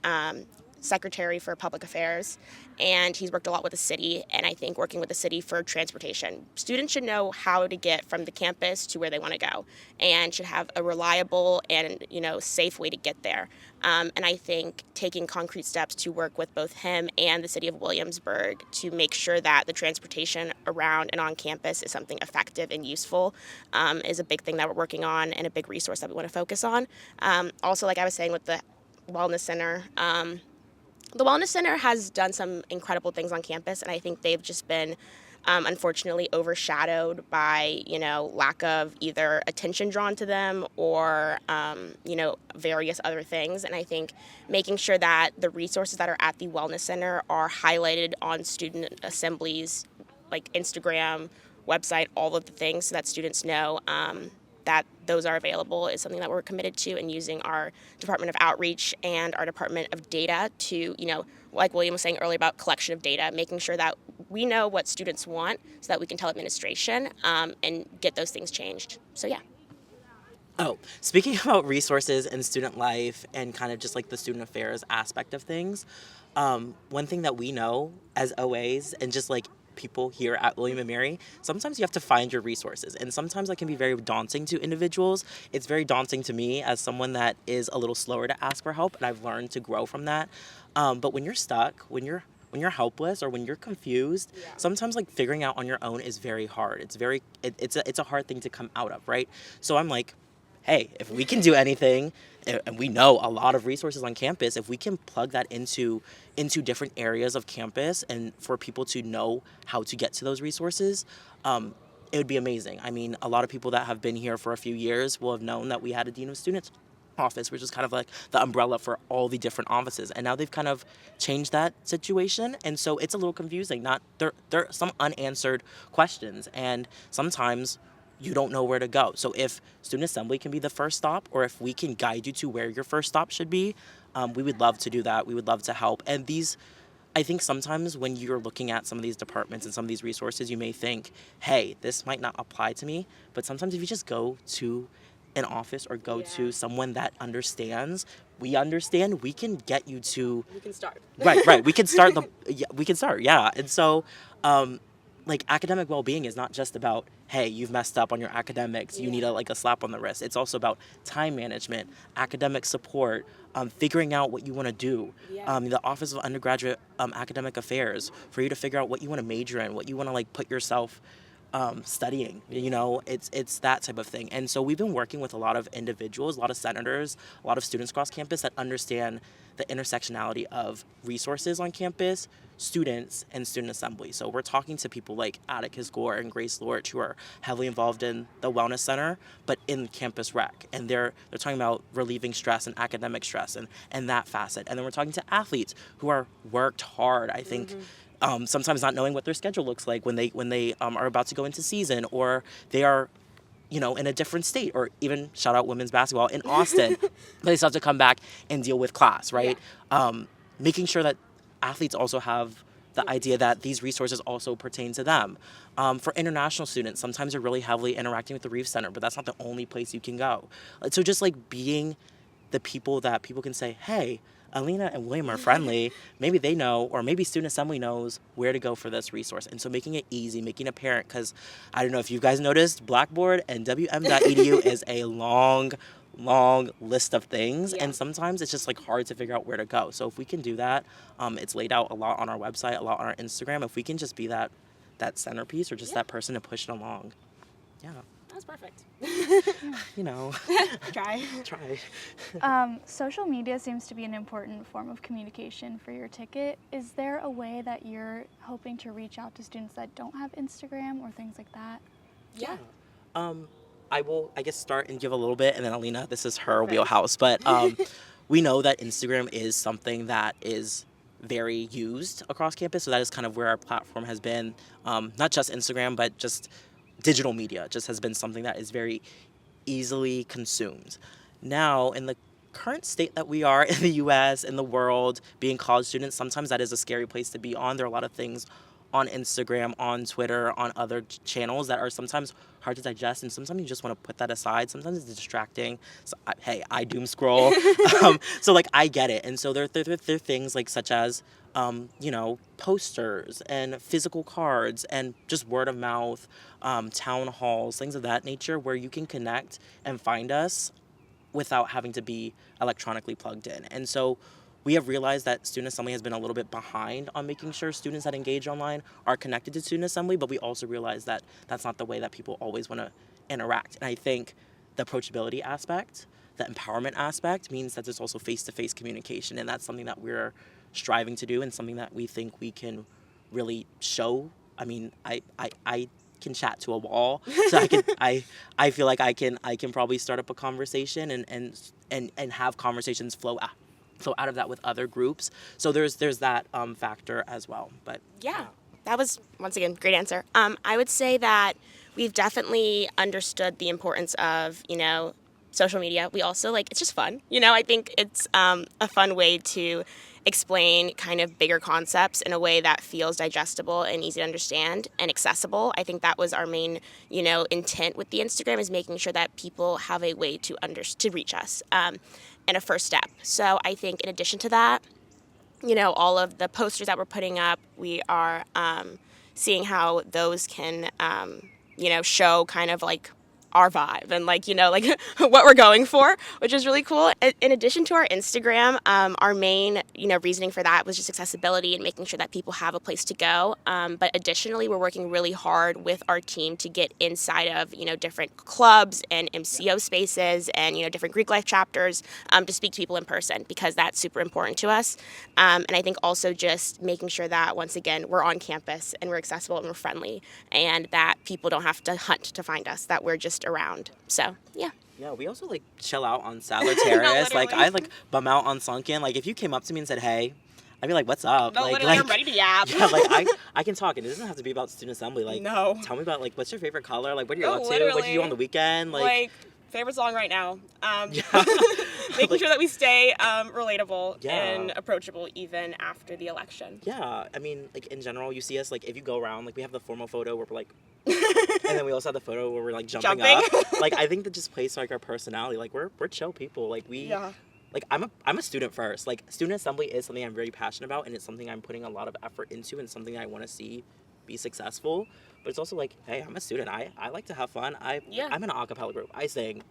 secretary for public affairs, and he's worked a lot with the city, and I think working with the city for transportation. Students should know how to get from the campus to where they want to go, and should have a reliable and safe way to get there. And I think taking concrete steps to work with both him and the city of Williamsburg to make sure that the transportation around and on campus is something effective and useful is a big thing that we're working on and a big resource that we want to focus on. Also, like I was saying with the Wellness Center, the Wellness Center has done some incredible things on campus, and I think they've just been unfortunately overshadowed by lack of either attention drawn to them or various other things. And I think making sure that the resources that are at the Wellness Center are highlighted on student assemblies, like Instagram, website, all of the things, so that students know that those are available is something that we're committed to, and using our Department of Outreach and our Department of Data to, like William was saying earlier about collection of data, making sure that we know what students want so that we can tell administration and get those things changed. So yeah.
Oh, speaking about resources and student life and kind of just like the student affairs aspect of things, one thing that we know as OAs and just like people here at William & Mary, sometimes you have to find your resources, and sometimes that can be very daunting to individuals. It's very daunting to me as someone that is a little slower to ask for help, and I've learned to grow from that. But when you're stuck, when you're helpless, or when you're confused, sometimes like figuring out on your own is very hard. It's a hard thing to come out of, right? So I'm like, hey, if we can do anything, and we know a lot of resources on campus, if we can plug that into different areas of campus and for people to know how to get to those resources, it would be amazing. I mean, a lot of people that have been here for a few years will have known that we had a Dean of Students office, which is kind of like the umbrella for all the different offices. And now they've kind of changed that situation. And so it's a little confusing. There are some unanswered questions, and sometimes you don't know where to go. So if Student Assembly can be the first stop, or if we can guide you to where your first stop should be, we would love to do that. We would love to help. And I think sometimes when you're looking at some of these departments and some of these resources, you may think, hey, this might not apply to me. But sometimes if you just go to an office or go to someone that understands, we understand, we can get you to...
We can start.
Right. We can start. Yeah. And so... like academic well-being is not just about, hey, you've messed up on your academics, you need a slap on the wrist. It's also about time management, academic support, figuring out what you want to do. The Office of Undergraduate Academic Affairs, for you to figure out what you want to major in, what you want to like put yourself studying. It's that type of thing. And so we've been working with a lot of individuals, a lot of senators, a lot of students across campus that understand the intersectionality of resources on campus, students, and student assembly. So we're talking to people like Atticus Gore and Grace Lorch, who are heavily involved in the Wellness Center, but in campus rec. And they're talking about relieving stress and academic stress and that facet. And then we're talking to athletes who are worked hard, I think, sometimes not knowing what their schedule looks like when they are about to go into season, or they are in a different state, or even shout out women's basketball in Austin, but they still have to come back and deal with class, right? Making sure that athletes also have the idea that these resources also pertain to them. For international students, sometimes they're really heavily interacting with the Reef Center, but that's not the only place you can go. So just like being the people that people can say, hey, Alina and William are friendly, maybe they know, or maybe Student Assembly knows where to go for this resource. And so making it easy, making it apparent, because I don't know if you guys noticed, Blackboard and WM.edu is a long list of things, and sometimes it's just like hard to figure out where to go. So if we can do that, it's laid out a lot on our website, a lot on our Instagram. If we can just be that centerpiece, or just that person to push it along,
That's perfect.
Try.
Social media seems to be an important form of communication for your ticket. Is there a way that you're hoping to reach out to students that don't have Instagram or things like that?
Yeah.
I will, I guess, start and give a little bit, and then Alina, this is her wheelhouse. But we know that Instagram is something that is very used across campus, so that is kind of where our platform has been. Not just Instagram, but just digital media just has been something that is very easily consumed. Now, in the current state that we are in the U.S., in the world, being college students, sometimes that is a scary place to be on. There are a lot of things on Instagram, on Twitter, on other channels that are sometimes hard to digest, and sometimes you just want to put that aside. Sometimes it's distracting. So, I doom scroll. So like I get it. And so there are things like such as posters and physical cards and just word of mouth, town halls, things of that nature where you can connect and find us without having to be electronically plugged in. And so we have realized that Student Assembly has been a little bit behind on making sure students that engage online are connected to Student Assembly, but we also realize that that's not the way that people always want to interact. And I think the approachability aspect, the empowerment aspect means that there's also face-to-face communication, and that's something that we're striving to do and something that we think we can really show. I mean, I can chat to a wall, so I feel like I can probably start up a conversation and have conversations flow out of that with other groups. So there's that factor as well. But
Yeah, that was, once again, great answer. I would say that we've definitely understood the importance of, social media. We also, it's just fun. I think it's a fun way to explain kind of bigger concepts in a way that feels digestible and easy to understand and accessible. I think that was our main, intent with the Instagram, is making sure that people have a way to reach us, and a first step. So I think in addition to that, all of the posters that we're putting up, we are seeing how those can, show kind of like our vibe and what we're going for, which is really cool. In addition to our Instagram, our main, reasoning for that was just accessibility and making sure that people have a place to go. But additionally, we're working really hard with our team to get inside of, different clubs and MCO spaces and, different Greek life chapters to speak to people in person, because that's super important to us. And I think also just making sure that, once again, we're on campus and we're accessible and we're friendly, and that people don't have to hunt to find us, that we're just around. So, yeah.
yeah, we also chill out on Sadler Terrace.
literally.
I bum out on Sunken. If you came up to me and said, "Hey," I'd be like, "What's up?"
No, literally, I'm ready to yap.
Yeah, I can talk, and it doesn't have to be about Student Assembly.
No.
Tell me about what's your favorite color? What are you up to?
Literally.
What do you do on the weekend?
Favorite song right now.
Yeah.
Making sure that we stay relatable
Yeah.
and approachable even after the election.
Yeah, I mean, in general, you see us, if you go around, we have the formal photo where we're, and then we also have the photo where we're, jumping up. I think that just plays to, our personality. We're chill people.
Yeah.
I'm a student first. Student Assembly is something I'm very passionate about, and it's something I'm putting a lot of effort into, and something I want to see be successful. But it's also hey, I'm a student. I like to have fun. I'm in an a cappella group. I sing.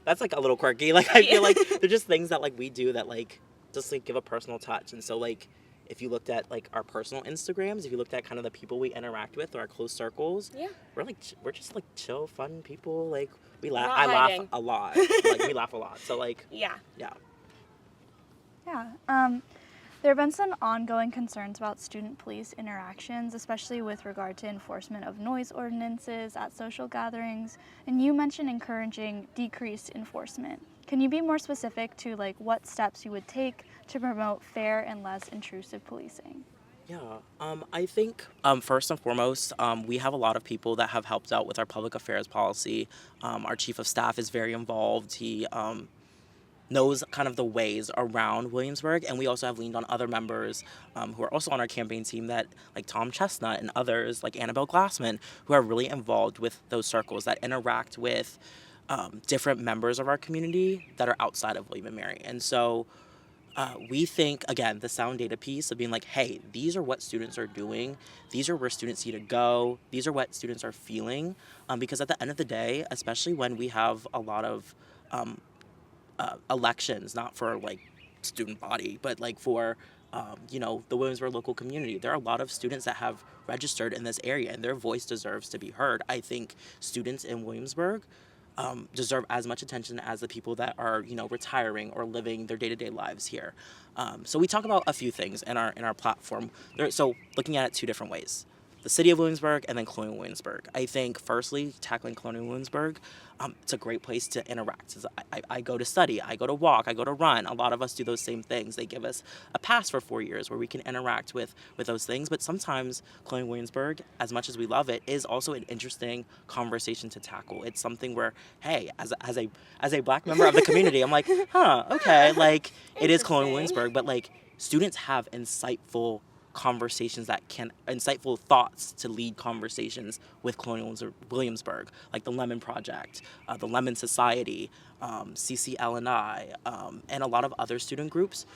That's a little quirky. I feel they're just things that we do that just give a personal touch. And so if you looked at our personal Instagrams, if you looked at kind of the people we interact with or our close circles, we're just chill, fun people. We laugh. I laugh a lot. We laugh a lot. So
Yeah.
Yeah.
Yeah. There have been some ongoing concerns about student police interactions, especially with regard to enforcement of noise ordinances at social gatherings, and you mentioned encouraging decreased enforcement. Can you be more specific to what steps you would take to promote fair and less intrusive policing?
Yeah, I think first and foremost, we have a lot of people that have helped out with our public affairs policy. Our chief of staff is very involved. He knows kind of the ways around Williamsburg, and we also have leaned on other members who are also on our campaign team, that Tom Chestnut and others, Annabelle Glassman, who are really involved with those circles that interact with different members of our community that are outside of William and Mary. And so we think, again, the sound data piece of being hey, these are what students are doing. These are where students need to go. These are what students are feeling. Because at the end of the day, especially when we have a lot of elections, not for student body, but for the Williamsburg local community, there are a lot of students that have registered in this area, and their voice deserves to be heard. I think students in Williamsburg deserve as much attention as the people that are retiring or living their day-to-day lives here. So we talk about a few things in our platform. So looking at it two different ways: the city of Williamsburg and then Colonial Williamsburg. I think firstly, tackling Colonial Williamsburg, it's a great place to interact. I go to study, I go to walk, I go to run. A lot of us do those same things. They give us a pass for 4 years where we can interact with those things. But sometimes Colonial Williamsburg, as much as we love it, is also an interesting conversation to tackle. It's something where, hey, as a Black member of the community, I'm okay, it is Colonial Williamsburg, but students have insightful conversations that can, insightful thoughts to lead conversations with Colonial Williamsburg, like the Lemon Project, the Lemon Society, CCL&I, and a lot of other student groups,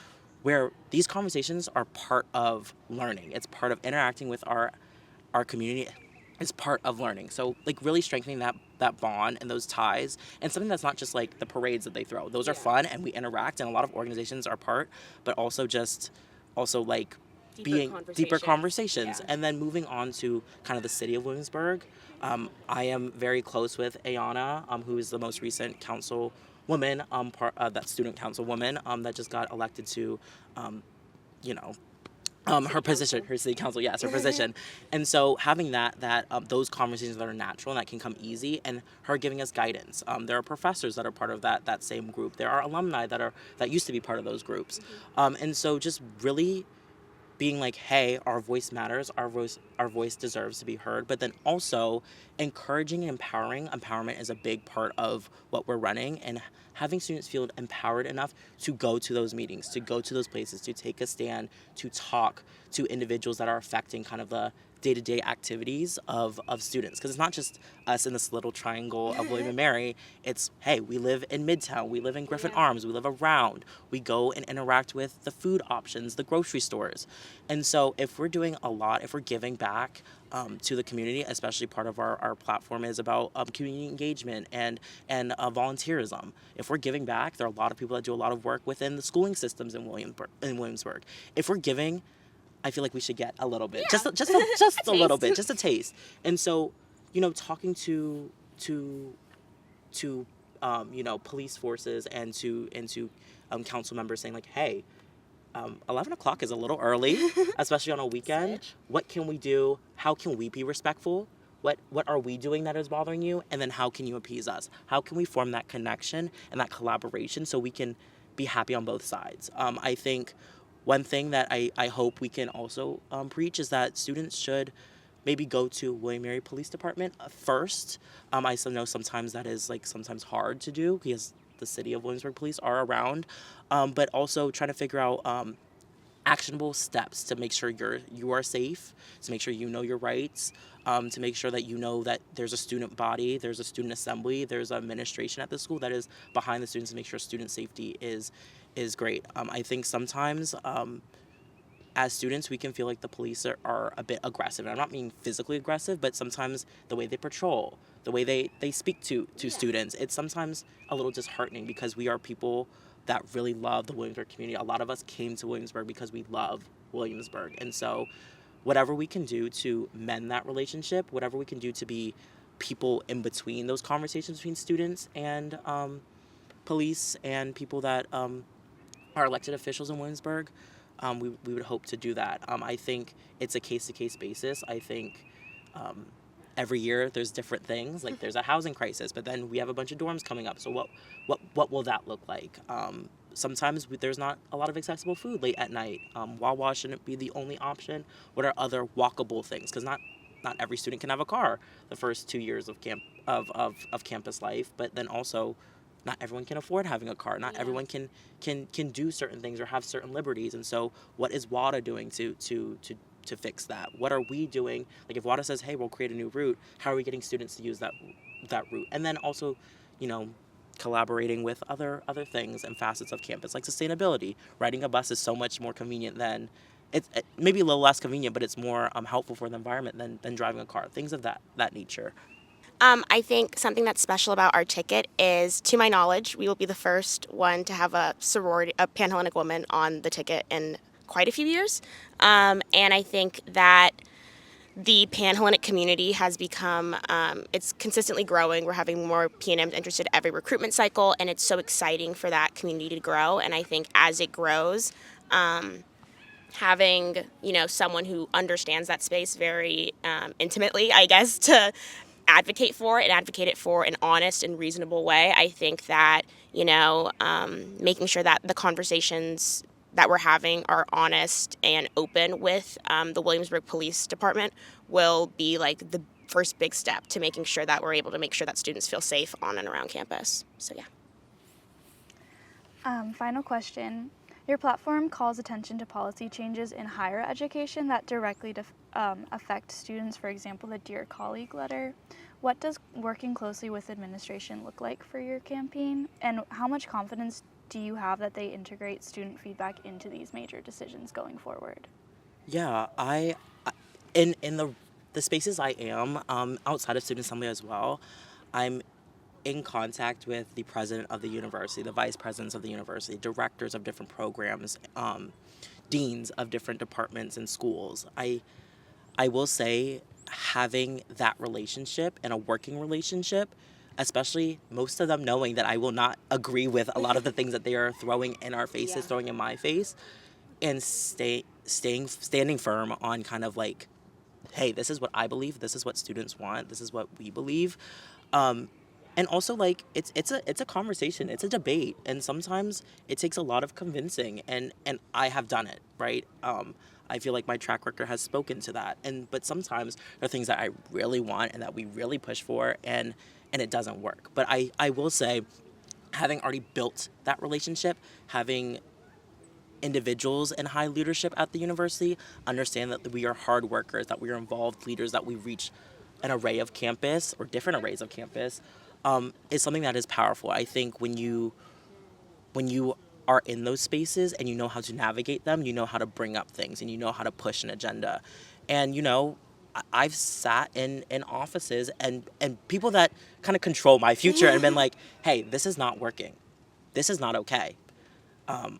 where these conversations are part of learning. It's part of interacting with our community. It's part of learning. So like really strengthening that bond and those ties, and something that's not just like the parades that they throw. Those are fun and we interact, and a lot of organizations are part, but also like deeper conversations.
Yeah.
And then moving on to kind of the city of Williamsburg, I am very close with Ayana, who is the most recent councilwoman, that student councilwoman that just got elected to, her position, her city council, yes, her position. And so having those conversations that are natural and that can come easy, and her giving us guidance. There are professors that are part of that same group. There are alumni that used to be part of those groups. And so just really being like, hey, our voice matters, our voice deserves to be heard, but then also encouraging and empowering. Empowerment is a big part of what we're running, and having students feel empowered enough to go to those meetings, to go to those places, to take a stand, to talk to individuals that are affecting kind of the day-to-day activities of students. Because it's not just us in this little triangle of William and Mary. It's, hey, we live in Midtown, we live in Griffin Arms, we live around, we go and interact with the food options, the grocery stores. And so if we're doing a lot, if we're giving back to the community, especially part of our platform is about community engagement and volunteerism. If we're giving back, there are a lot of people that do a lot of work within the schooling systems in Williamsburg. If we're giving, I feel like we should get a little bit, just a little bit, just a taste. And so, talking to police forces and to council members saying like, hey, 11 o'clock is a little early, especially on a weekend. What can we do? How can we be respectful? What are we doing that is bothering you? And then how can you appease us? How can we form that connection and that collaboration so we can be happy on both sides? I think one thing that I hope we can also preach is that students should maybe go to William Mary Police Department first. I know sometimes that is sometimes hard to do because the city of Williamsburg Police are around, but also trying to figure out actionable steps to make sure you are safe, to make sure you know your rights, to make sure that you know that there's a student body, there's a student assembly, there's administration at the school that is behind the students to make sure student safety is great. I think sometimes as students we can feel like the police are a bit aggressive. And I'm not meaning physically aggressive, but sometimes the way they patrol, the way they speak to students, it's sometimes a little disheartening because we are people that really love the Williamsburg community. A lot of us came to Williamsburg because we love Williamsburg. And so whatever we can do to mend that relationship, whatever we can do to be people in between those conversations between students and police and people that are elected officials in Williamsburg, we would hope to do that. I think it's a case-to-case basis. I think every year there's different things. Like there's a housing crisis, but then we have a bunch of dorms coming up. So what will that look like? Sometimes there's not a lot of accessible food late at night. Wawa shouldn't be the only option. What are other walkable things? Because not every student can have a car the first 2 years of campus life, but then also not everyone can afford having a car. Not everyone can do certain things or have certain liberties. And so what is WADA doing to fix that? What are we doing? Like if WADA says, hey, we'll create a new route, how are we getting students to use that route? And then also, collaborating with other things and facets of campus, like sustainability. Riding a bus is so much more convenient than, it maybe a little less convenient, but it's more helpful for the environment than driving a car. Things of that nature.
I think something that's special about our ticket is, to my knowledge, we will be the first one to have a Panhellenic woman on the ticket in quite a few years. And I think that the Panhellenic community has become, it's consistently growing. We're having more P&Ms interested every recruitment cycle, and it's so exciting for that community to grow. And I think as it grows, having, someone who understands that space very intimately, I guess, to advocate for it and advocate it for an honest and reasonable way. I think that, making sure that the conversations that we're having are honest and open with the Williamsburg Police Department will be like the first big step to making sure that we're able to make sure that students feel safe on and around campus. So, yeah.
Final question. Your platform calls attention to policy changes in higher education that directly affect students, for example, the Dear Colleague letter. What does working closely with administration look like for your campaign, and how much confidence do you have that they integrate student feedback into these major decisions going forward?
Yeah, in the spaces I am outside of student assembly as well, I'm in contact with the president of the university, the vice presidents of the university, directors of different programs, deans of different departments and schools. I will say having that relationship and a working relationship, especially most of them knowing that I will not agree with a lot of the things that they are throwing in our faces,
Yeah.
throwing in my face, and standing firm on kind of like, hey, this is what I believe, this is what students want, this is what we believe. And also, like, it's a conversation, it's a debate, and sometimes it takes a lot of convincing, and I have done it, right? I feel like my track record has spoken to that, but sometimes there are things that I really want and that we really push for, and it doesn't work. But I will say, having already built that relationship, having individuals in high leadership at the university understand that we are hard workers, that we are involved leaders, that we reach an array of campus or different arrays of campus, is something that is powerful. I think when you are in those spaces and you know how to navigate them, you know how to bring up things and you know how to push an agenda. And I've sat in offices and people that kind of control my future and been like, hey, this is not working. This is not okay.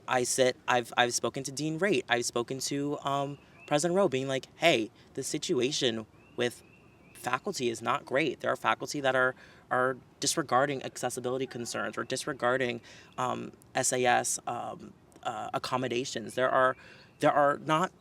I've spoken to Dean Rate. I've spoken to President Rowe being like, hey, the situation with faculty is not great. There are faculty that are disregarding accessibility concerns or disregarding SAS accommodations. There are not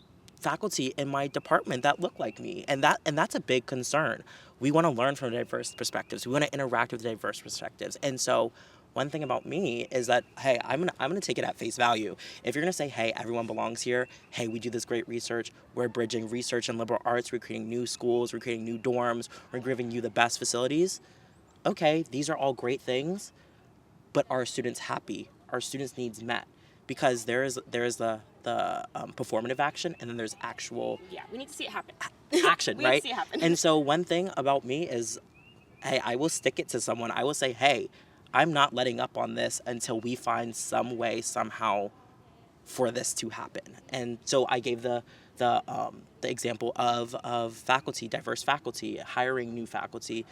faculty in my department that look like me, and that's a big concern. We want to learn from diverse perspectives. We want to interact with diverse perspectives, and so one thing about me is that, hey, I'm gonna take it at face value. If you're gonna say, hey, everyone belongs here, hey, we do this great research, we're bridging research and liberal arts, we're creating new schools, we're creating new dorms, we're giving you the best facilities. Okay, these are all great things, but are students happy? Are students' needs met? Because there is the performative action, and then there's actual
Yeah, we need to see it happen.
action,
We
right?
need to see it happen.
And so one thing about me is, hey, I will stick it to someone. I will say, hey, I'm not letting up on this until we find some way, somehow, for this to happen. And so I gave the example of faculty, diverse faculty, hiring new faculty,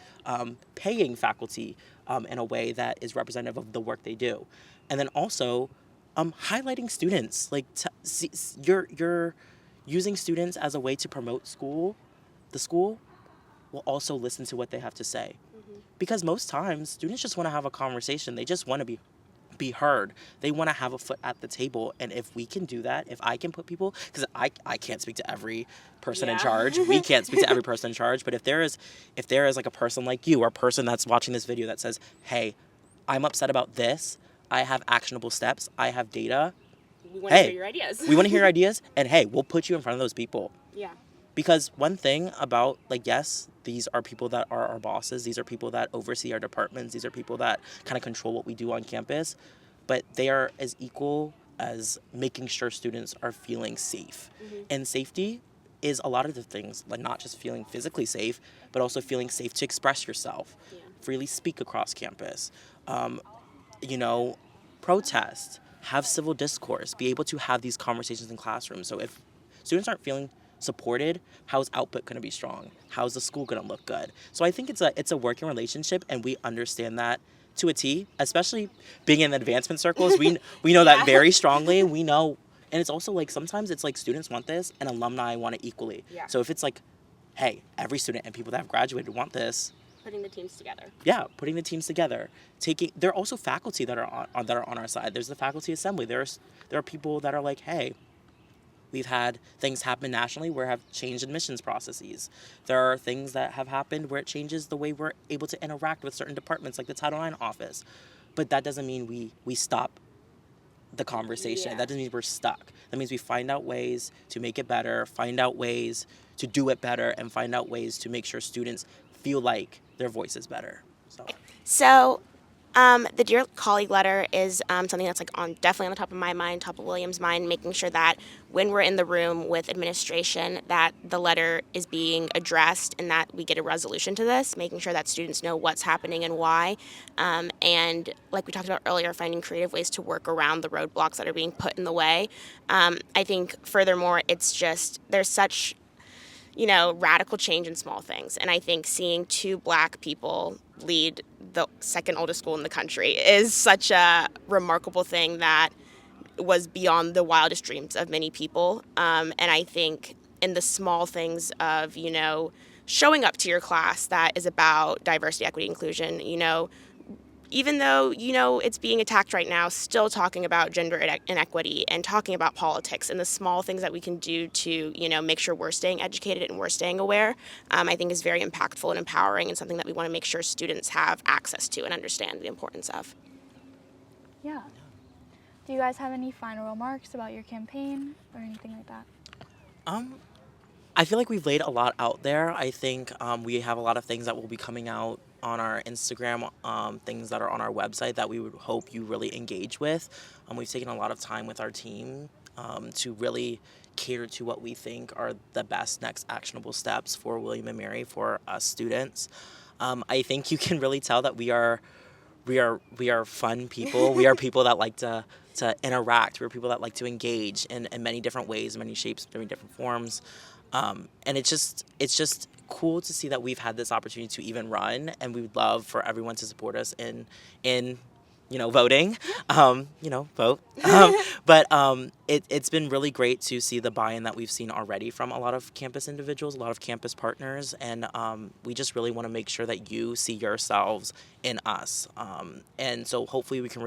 paying faculty in a way that is representative of the work they do, and then also highlighting students. Like you're using students as a way to promote the school will also listen to what they have to say. Because most times, students just want to have a conversation. They just want to be heard. They want to have a foot at the table. And if we can do that, if I can put people, because I can't speak to every person in charge. We can't speak to every person in charge. But if there is like a person like you or a person that's watching this video that says, hey, I'm upset about this. I have actionable steps. I have data.
We want to hear your ideas.
We want to hear ideas. And hey, we'll put you in front of those people.
Yeah.
Because one thing about, like, yes, these are people that are our bosses. These are people that oversee our departments. These are people that kind of control what we do on campus. But they are as equal as making sure students are feeling safe. And safety is a lot of the things, like not just feeling physically safe, but also feeling safe to express yourself, freely speak across campus, protest, have civil discourse, be able to have these conversations in classrooms. So if students aren't feeling supported, how's output going to be strong? How's the school going to look good? So I think it's a working relationship, and we understand that to a T, especially being in the advancement circles. We know that very strongly. We know, and it's also like sometimes it's like students want this and alumni want it equally.
Yeah.
So if it's like, hey, every student and people that have graduated want this,
Putting the teams together.
yeah, putting the teams together. There are also faculty that are on our side. There's the faculty assembly. There are people that are like, hey, we've had things happen nationally where have changed admissions processes. There are things that have happened where it changes the way we're able to interact with certain departments, like the Title IX office. But that doesn't mean we stop the conversation.
Yeah.
That doesn't mean we're stuck. That means we find out ways to make it better, find out ways to do it better, and find out ways to make sure students feel like their voice is better. So
The Dear Colleague letter is something that's like definitely on the top of my mind, top of William's mind, making sure that when we're in the room with administration that the letter is being addressed and that we get a resolution to this, making sure that students know what's happening and why. And like we talked about earlier, finding creative ways to work around the roadblocks that are being put in the way. I think furthermore, it's just there's such radical change in small things. And I think seeing 2 Black people lead the second oldest school in the country is such a remarkable thing that was beyond the wildest dreams of many people. And I think in the small things of, showing up to your class that is about diversity, equity, inclusion, even though, it's being attacked right now, still talking about gender inequity and talking about politics and the small things that we can do to, make sure we're staying educated and we're staying aware, I think is very impactful and empowering and something that we want to make sure students have access to and understand the importance of.
Yeah. Do you guys have any final remarks about your campaign or anything like that?
I feel like we've laid a lot out there. I think we have a lot of things that will be coming out on our Instagram, things that are on our website that we would hope you really engage with. We've taken a lot of time with our team to really cater to what we think are the best next actionable steps for William & Mary, for us students. I think you can really tell that we are fun people. We are people that like to interact. We're people that like to engage in many different ways, many shapes, many different forms. And it's just cool to see that we've had this opportunity to even run, and we would love for everyone to support us in voting, vote. But it's been really great to see the buy-in that we've seen already from a lot of campus individuals, a lot of campus partners, and we just really want to make sure that you see yourselves in us. And so hopefully we can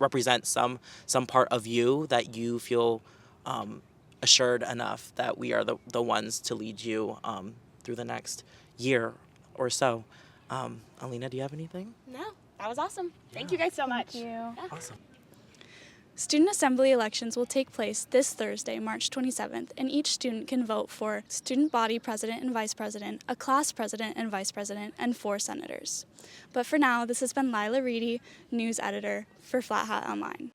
represent some part of you that you feel assured enough that we are the ones to lead you through the next year or so. Alina, do you have anything?
No, that was awesome. Thank you guys so much.
Thank you.
Awesome.
Student Assembly elections will take place this Thursday, March 27th, and each student can vote for student body president and vice president, a class president and vice president, and 4 senators. But for now, this has been Lila Reedy, news editor for Flat Hat Online.